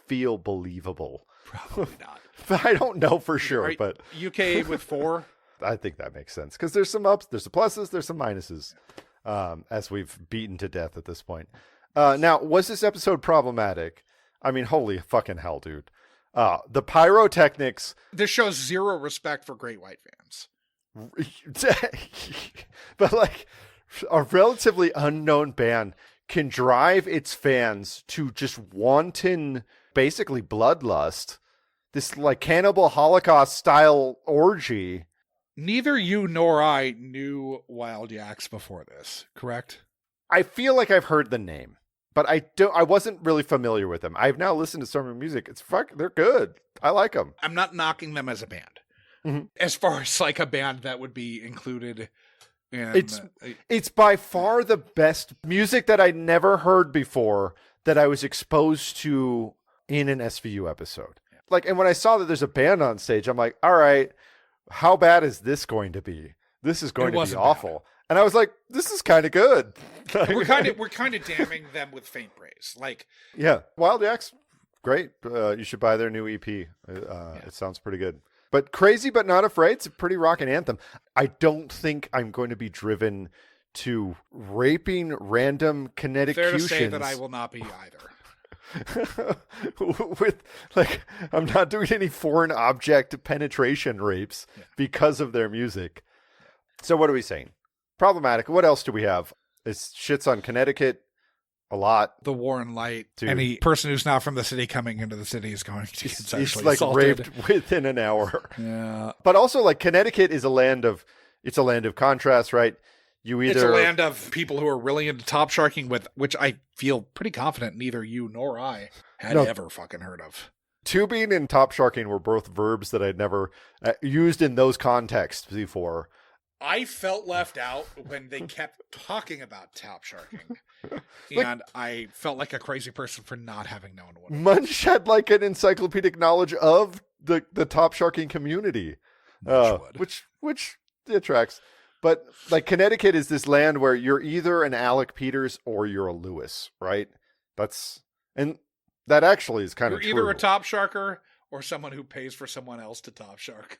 feel believable. Probably not. But I don't know for sure. But UK with 4. I think that makes sense because there's some ups, there's some pluses, there's some minuses, as we've beaten to death at this point. Now, was this episode problematic? I mean, holy fucking hell, dude. The pyrotechnics. This shows zero respect for Great White fans. But like a relatively unknown band can drive its fans to just wanton, basically bloodlust, this like cannibal Holocaust style orgy. Neither you nor I knew Wild Yaks before this, correct? I feel like I've heard the name, but I wasn't really familiar with them. I've now listened to some of their music. They're good. I like them. I'm not knocking them as a band. Mm-hmm. As far as like a band that would be included in... It's by far the best music that I never heard before that I was exposed to in an SVU episode. Like, and when I saw that there's a band on stage, I'm like, all right, how bad is this going to be? This is going to be awful. Bad. And I was like, this is kind of good. we're kind of damning them with faint praise. Like, yeah, Wild Yaks, great. You should buy their new EP. It sounds pretty good. But Crazy But Not Afraid, it's a pretty rockin' anthem. I don't think I'm going to be driven to raping random Connecticutians. Fair to say that I will not be either. With like, I'm not doing any foreign object penetration rapes because of their music. So what are we saying? Problematic. What else do we have? It's shits on Connecticut a lot. The war in Leight. Any person who's not from the city coming into the city is going to get sexually like assaulted. Raped within an hour. Yeah. But also like Connecticut is a land of contrast, right? It's a land of people who are really into top sharking, with which I feel pretty confident neither you nor I had ever fucking heard of. Tubing and top sharking were both verbs that I'd never used in those contexts before. I felt left out when they kept talking about top sharking. And I felt like a crazy person for not having known what it was. Munch had like an encyclopedic knowledge of the top sharking community, which attracts. But like Connecticut is this land where you're either an Alec Peters or you're a Lewis, right? And that actually is kind of true. You're either a top sharker or someone who pays for someone else to top shark.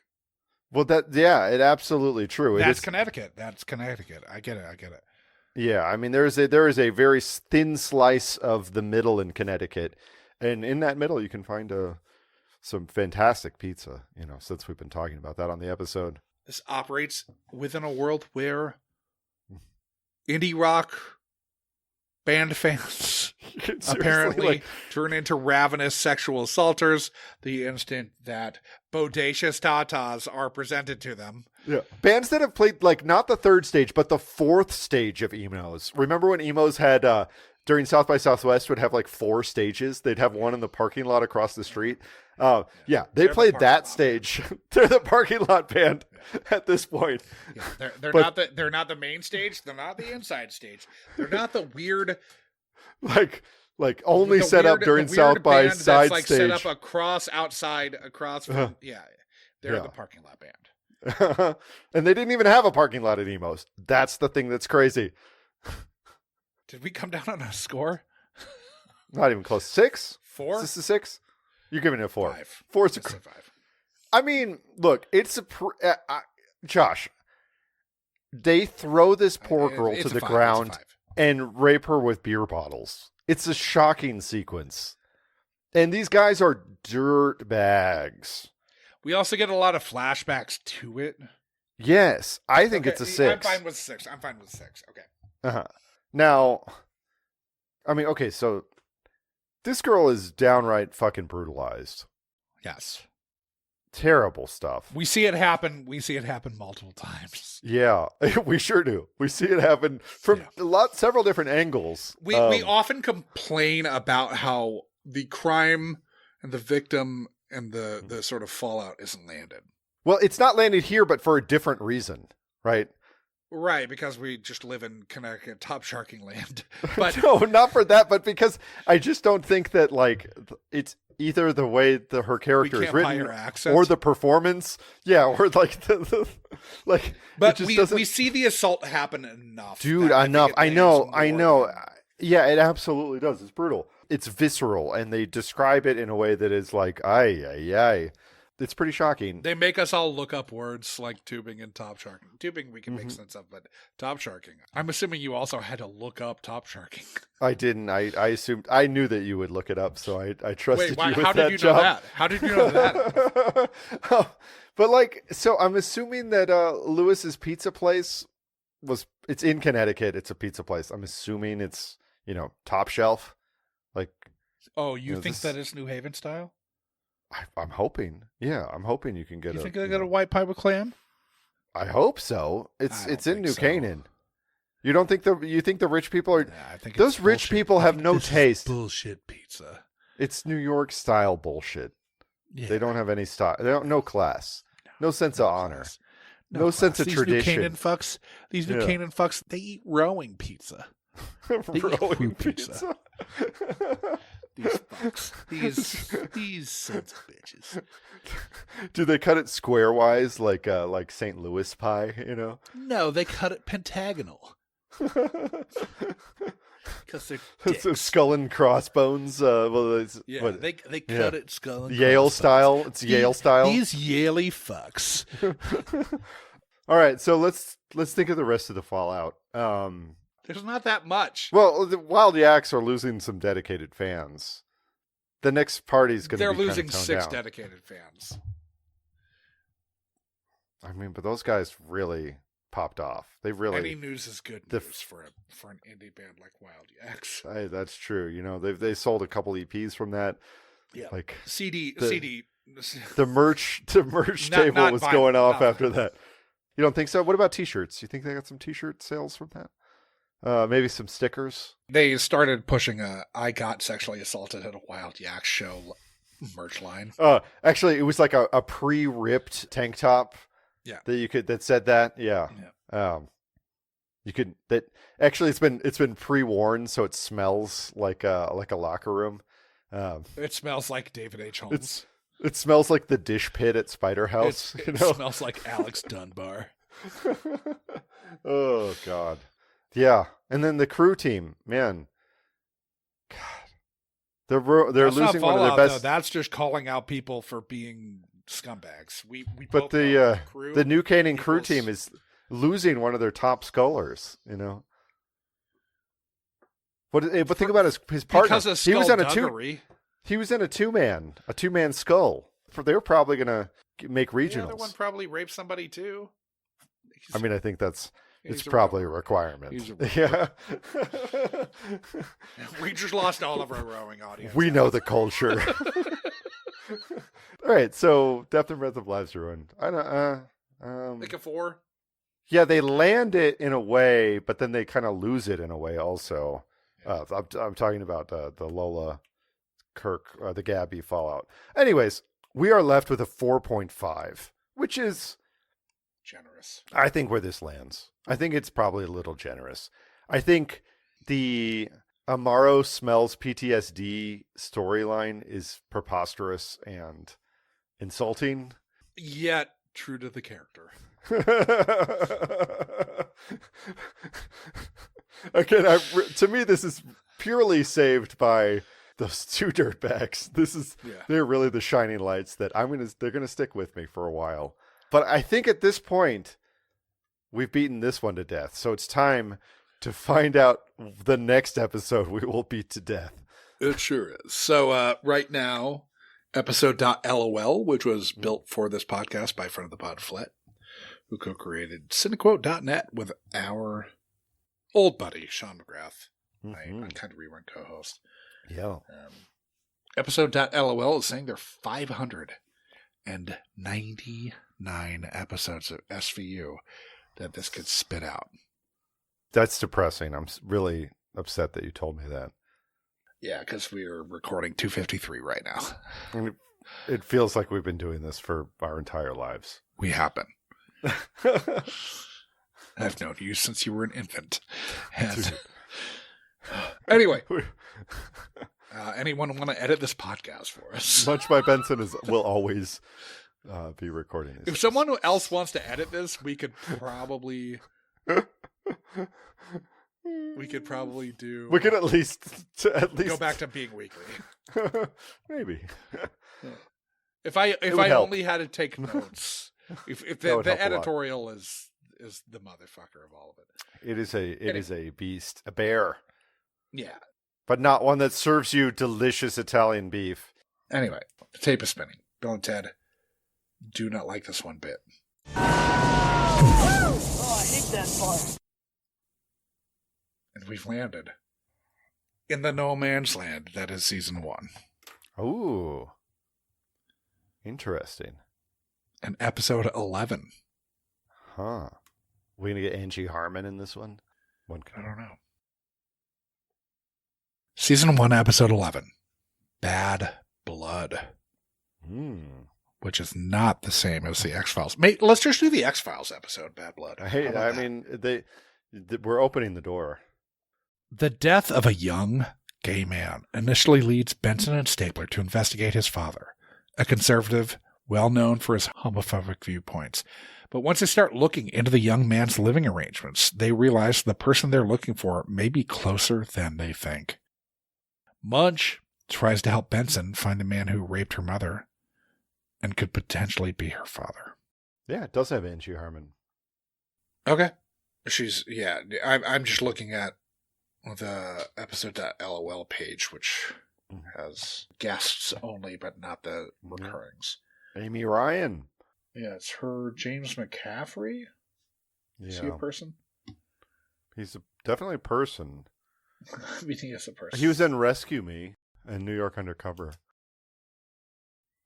Well, it's absolutely true. That's Connecticut. That's Connecticut. I get it. Yeah, I mean, there is a very thin slice of the middle in Connecticut, and in that middle you can find some fantastic pizza. You know, since we've been talking about that on the episode. This operates within a world where indie rock band fans apparently turn into ravenous sexual assaulters the instant that bodacious tatas are presented to them. Yeah. Bands that have played like not the third stage, but the fourth stage of emos. Remember when emos had during South by Southwest would have like 4 stages? They'd have one in the parking lot across the street. They played that stage. They're the parking lot band at this point. Yeah, they're not the main stage. They're not the inside stage. They're not the weird like only set up during South by side like stage. Set up across from they're the parking lot band. And they didn't even have a parking lot at emos. That's the thing that's crazy. Did we come down on a score? Not even close. 6? 4? Is this a 6? You're giving it a 4. 5. 4 is a 5. I mean, look, it's Josh. They throw this poor girl to the ground and rape her with beer bottles. It's a shocking sequence. And these guys are dirt bags. We also get a lot of flashbacks to it. Yes, I think it's a 6. I'm fine with 6. Okay. Uh-huh. Now, I mean, okay, so this girl is downright fucking brutalized. Yes. Terrible stuff. We see it happen. We see it happen multiple times. Yeah, we sure do. We see it happen from several different angles. We often complain about how the crime and the victim and the sort of fallout isn't landed. Well, it's not landed here, but for a different reason, right? Right, because we just live in Connecticut topsharking land. But no, not for that, but because I just don't think that like it's either the way her character is written or the performance. Yeah, or like the like. But we see the assault happen enough, dude. Enough. I know. Yeah, it absolutely does. It's brutal. It's visceral, and they describe it in a way that is like, ay. It's pretty shocking. They make us all look up words like tubing and topsharking. Tubing we can make sense of, but topsharking. I'm assuming you also had to look up topsharking. I didn't. I assumed. I knew that you would look it up, so I trusted you with how that did you job. know that? How did you know that? But like, so I'm assuming that Lewis's pizza place it's in Connecticut. It's a pizza place. I'm assuming it's, top shelf. Like, oh, you think that is New Haven style? I'm hoping. Yeah, I'm hoping you can get you think they got a white pie with clam? I hope so. It's in New Canaan. You don't think you think the rich people are? Yeah, I think those rich people have no taste. Bullshit pizza. It's New York style bullshit. Yeah. They don't have any style. They don't no class. No sense of honor. No sense of tradition. These New Canaan fucks. They eat rowing pizza. Rowing pizza. These fucks. These sons of bitches. Do they cut it squarewise like St. Louis pie, No, they cut it pentagonal. Because they're dicks. So skull and crossbones. They cut it skull and Yale crossbones. style. It's Yale style. These Yaley fucks. All right, so let's think of the rest of the fallout. There's not that much. Well, the Wild Yaks are losing some dedicated fans. The next party's going to be They're losing kind of 6 down. dedicated fans. I mean, but those guys really popped off. They really. Any news is good news for an indie band like Wild Yaks. That's true. They sold a couple EPs from that. Yeah, like CD. The merch table was going off after that. You don't think so? What about T-shirts? You think they got some T-shirt sales from that? Maybe some stickers. They started pushing I got sexually assaulted at a Wild Yaks show merch line. Actually, it was like a pre-ripped tank top. Yeah. That said that. Yeah. You could that actually it's been pre-worn, so it smells like a locker room. It smells like David H. Holmes. It smells like the dish pit at Spider House. It smells like Alex Dunbar. Oh God. Yeah, and then the crew team, man. God, they're losing one of their best. Though. That's just calling out people for being scumbags. But the New Canaan crew team is losing one of their top scullers. But think about his partner. Because of He was in a two-man skull. They were probably gonna make regionals. The other one probably raped somebody too. I mean, I think it's probably a requirement. Yeah. We just lost all of our rowing audience. We know the culture. All right, so Depth and Breadth of Lives Ruined. I don't. Like a 4. Yeah, they land it in a way, but then they kind of lose it in a way also. Yeah. I'm talking about the Lola, Kirk, the Gabby fallout. Anyways, we are left with a 4.5, which is generous. I think where this lands. I think it's probably a little generous. I think the Amaro smells PTSD storyline is preposterous and insulting. Yet true to the character. Again, to me, this is purely saved by those two dirtbags. They're really the shining lights that they're gonna stick with me for a while. But I think at this point, we've beaten this one to death. So it's time to find out the next episode we will beat to death. It sure is. So right now, episode.lol, which was built for this podcast by friend of the pod, Flet, who co-created Cinequote.net with our old buddy, Sean McGrath, my kind of rerun co-host. Yeah. Episode.lol is saying they're 500 199 episodes of SVU that this could spit out. That's depressing. I'm really upset that you told me that. Yeah, because we are recording 253 right now. And it feels like we've been doing this for our entire lives. We have been. I've known you since you were an infant. And anyway, anyone want to edit this podcast for us? Much by Benson will always be recording this. If someone else wants to edit this, we could probably do. We could at least go back to being weekly. Maybe. If I help. only had to take notes. If the editorial is the motherfucker of all of it. It is a beast, a bear. Yeah. But not one that serves you delicious Italian beef. Anyway, the tape is spinning. Bill and Ted do not like this one bit. Oh, I hate that part. And we've landed in the no man's land that is season 1. Ooh. Interesting. And episode 11. Huh. We gonna get Angie Harmon in this one? I don't know. Season 1, episode 11. Bad Blood. Which is not the same as the X-Files. Let's just do the X-Files episode, Bad Blood. We're opening the door. The death of a young gay man initially leads Benson and Stapler to investigate his father, a conservative, well known for his homophobic viewpoints. But once they start looking into the young man's living arrangements, they realize the person they're looking for may be closer than they think. Munch tries to help Benson find the man who raped her mother and could potentially be her father. Yeah, it does have Angie Harmon. Okay. I'm just looking at the episode.lol page, which has guests only, but not the recurrings. Amy Ryan. Yeah, it's her. James McCaffrey. Is he a person? He's definitely a person. I mean, he is a person. He was in Rescue Me and New York Undercover.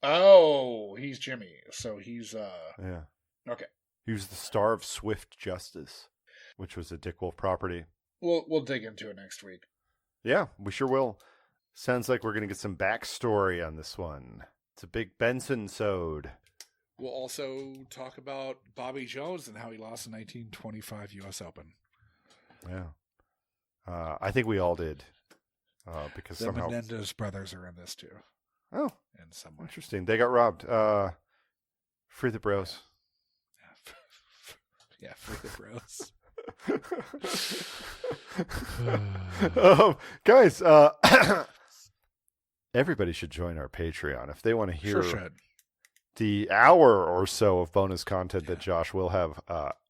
Oh, he's Jimmy. So he's yeah. Okay. He was the star of Swift Justice, which was a Dick Wolf property. We'll dig into it next week. Yeah, we sure will. Sounds like we're gonna get some backstory on this one. It's a big Benson-sode. We'll also talk about Bobby Jones and how he lost the 1925 U.S. Open. Yeah. I think we all did. Because the somehow... Menendez brothers are in this too. Oh. In some way. Interesting. They got robbed. Free the bros. Yeah, free the bros. Guys, everybody should join our Patreon if they want to hear the hour or so of bonus content that Josh will have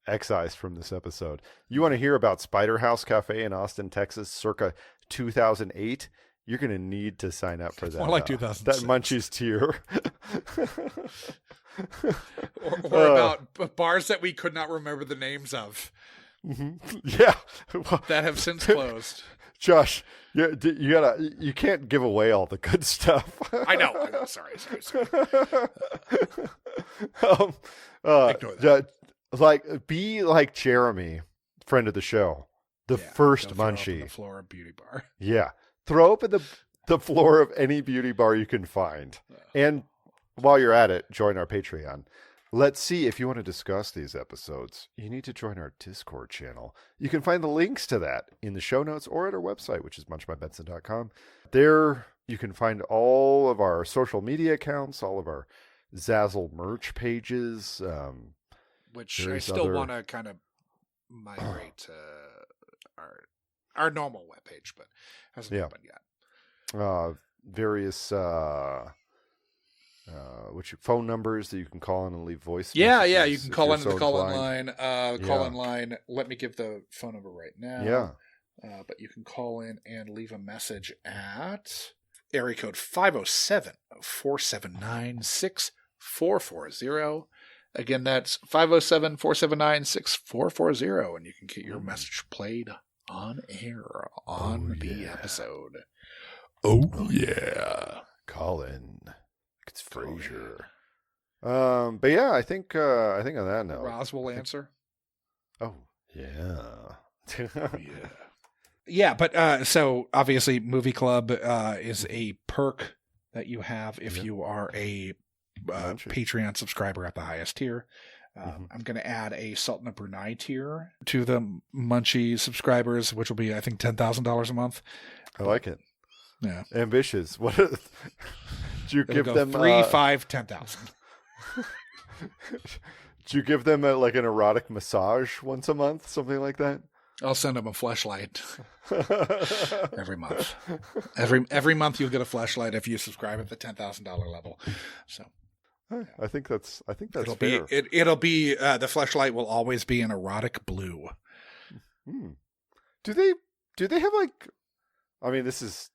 excised from this episode. You want to hear about Spider House Cafe in Austin, Texas, circa 2008? You're going to need to sign up for that. More like 2006. That Munchies tier. or about bars that we could not remember the names of. Yeah. That have since closed. Josh, you can't give away all the good stuff. I know. Sorry. Ignore that. Be like Jeremy, friend of the show, the first Munchy. The floor of beauty bar. Yeah. Throw up at the floor of any beauty bar you can find. And while you're at it, join our Patreon. Let's see, if you want to discuss these episodes, you need to join our Discord channel. You can find the links to that in the show notes or at our website, which is munchybybenson.com. There you can find all of our social media accounts, all of our Zazzle merch pages. Which I still want to kind of migrate to our normal webpage, but hasn't happened yet. Various phone numbers that you can call in and leave voice messages. Yeah, you can call in the call-in line. Call-in line. Let me give the phone number right now. Yeah. But you can call in and leave a message at area code 507-479-6440. Again, that's 507-479-6440, and you can get your message played on air on the episode. Oh, yeah. Call in. It's Frasier. But yeah, I think on that note, Roz will answer. Oh yeah. Yeah. Yeah, but so obviously Movie Club is a perk that you have if you are a Patreon subscriber at the highest tier. I'm going to add a Sultan of Brunei tier to the Munchy subscribers, which will be, I think, $10,000 a month. I like it. Yeah. Ambitious. What do you give them? 3, 5, 10,000. Do you give them like an erotic massage once a month, something like that? I'll send them a fleshlight every month. Every month you'll get a fleshlight if you subscribe at the $10,000 level. So I think that's it'll fair. be the fleshlight will always be an erotic blue. Do they have like? I mean, this is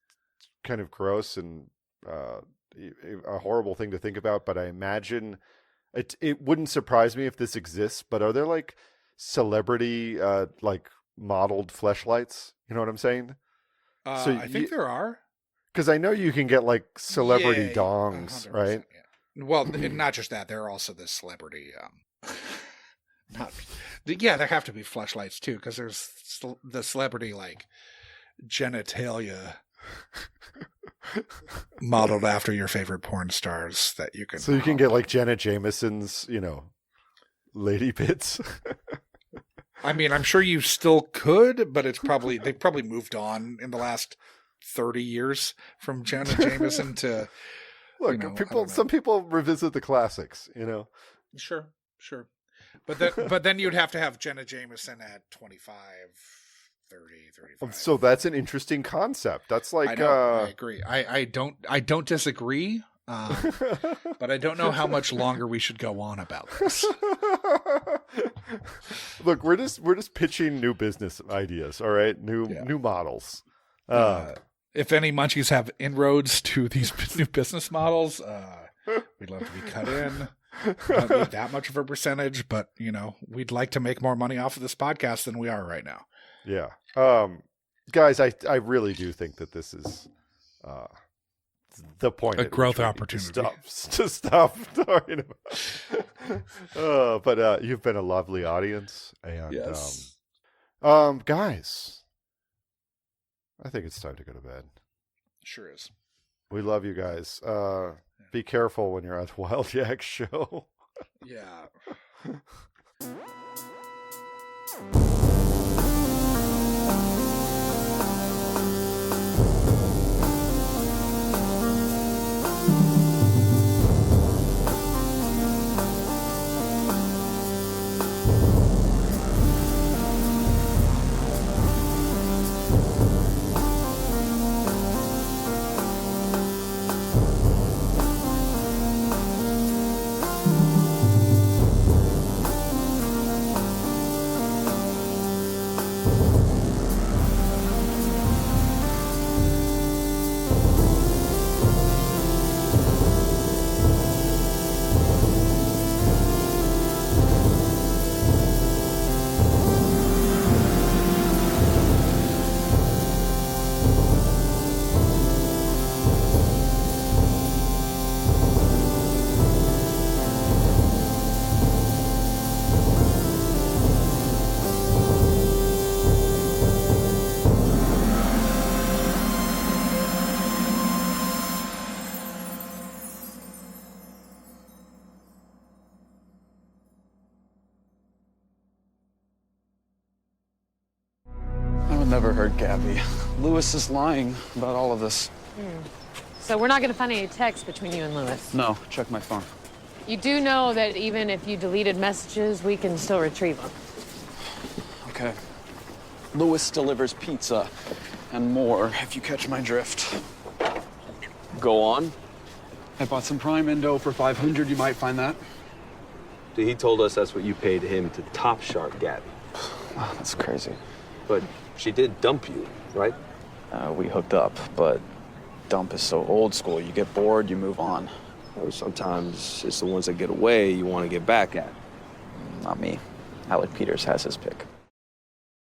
kind of gross and a horrible thing to think about, but I imagine it wouldn't surprise me if this exists. But are there like celebrity like modeled fleshlights? You know what I'm saying? So I think there are. Because I know you can get like celebrity dongs, right? Yeah. Well, not just that. There are also the celebrity. There have to be fleshlights too, because there's the celebrity like genitalia modeled after your favorite porn stars that you can. So you can get like Janet Jameson's, lady bits. I mean, I'm sure you still could, but they've probably moved on in the last 30 years from Janet Jameson to. Look, some people revisit the classics, Sure. But then you'd have to have Jenna Jameson at 25, 30, 35. So that's an interesting concept. That's like I agree. I don't disagree. But I don't know how much longer we should go on about this. Look, we're just pitching new business ideas, all right? New models. If any munchies have inroads to these new business models, we'd love to be cut in. Not be that much of a percentage, but we'd like to make more money off of this podcast than we are right now. Yeah. Guys, I really do think that this is the point. A growth opportunity. To stop talking about. But you've been a lovely audience. And yes. Guys, I think it's time to go to bed. Sure is. We love you guys. Be careful when you're at the Wild Yaks show. Yeah. Never heard Gabby. Lewis is lying about all of this. So we're not going to find any text between you and Lewis? No, check my phone. You do know that even if you deleted messages, we can still retrieve them. Okay. Lewis delivers pizza and more, if you catch my drift. Go on. I bought some prime Indo for $500. You might find that. He told us that's what you paid him to top shark Gabby. Wow, that's crazy. But she did dump you, right? We hooked up, but dump is so old school. You get bored, you move on. Sometimes it's the ones that get away you want to get back at. Not me. Alec Peters has his pick.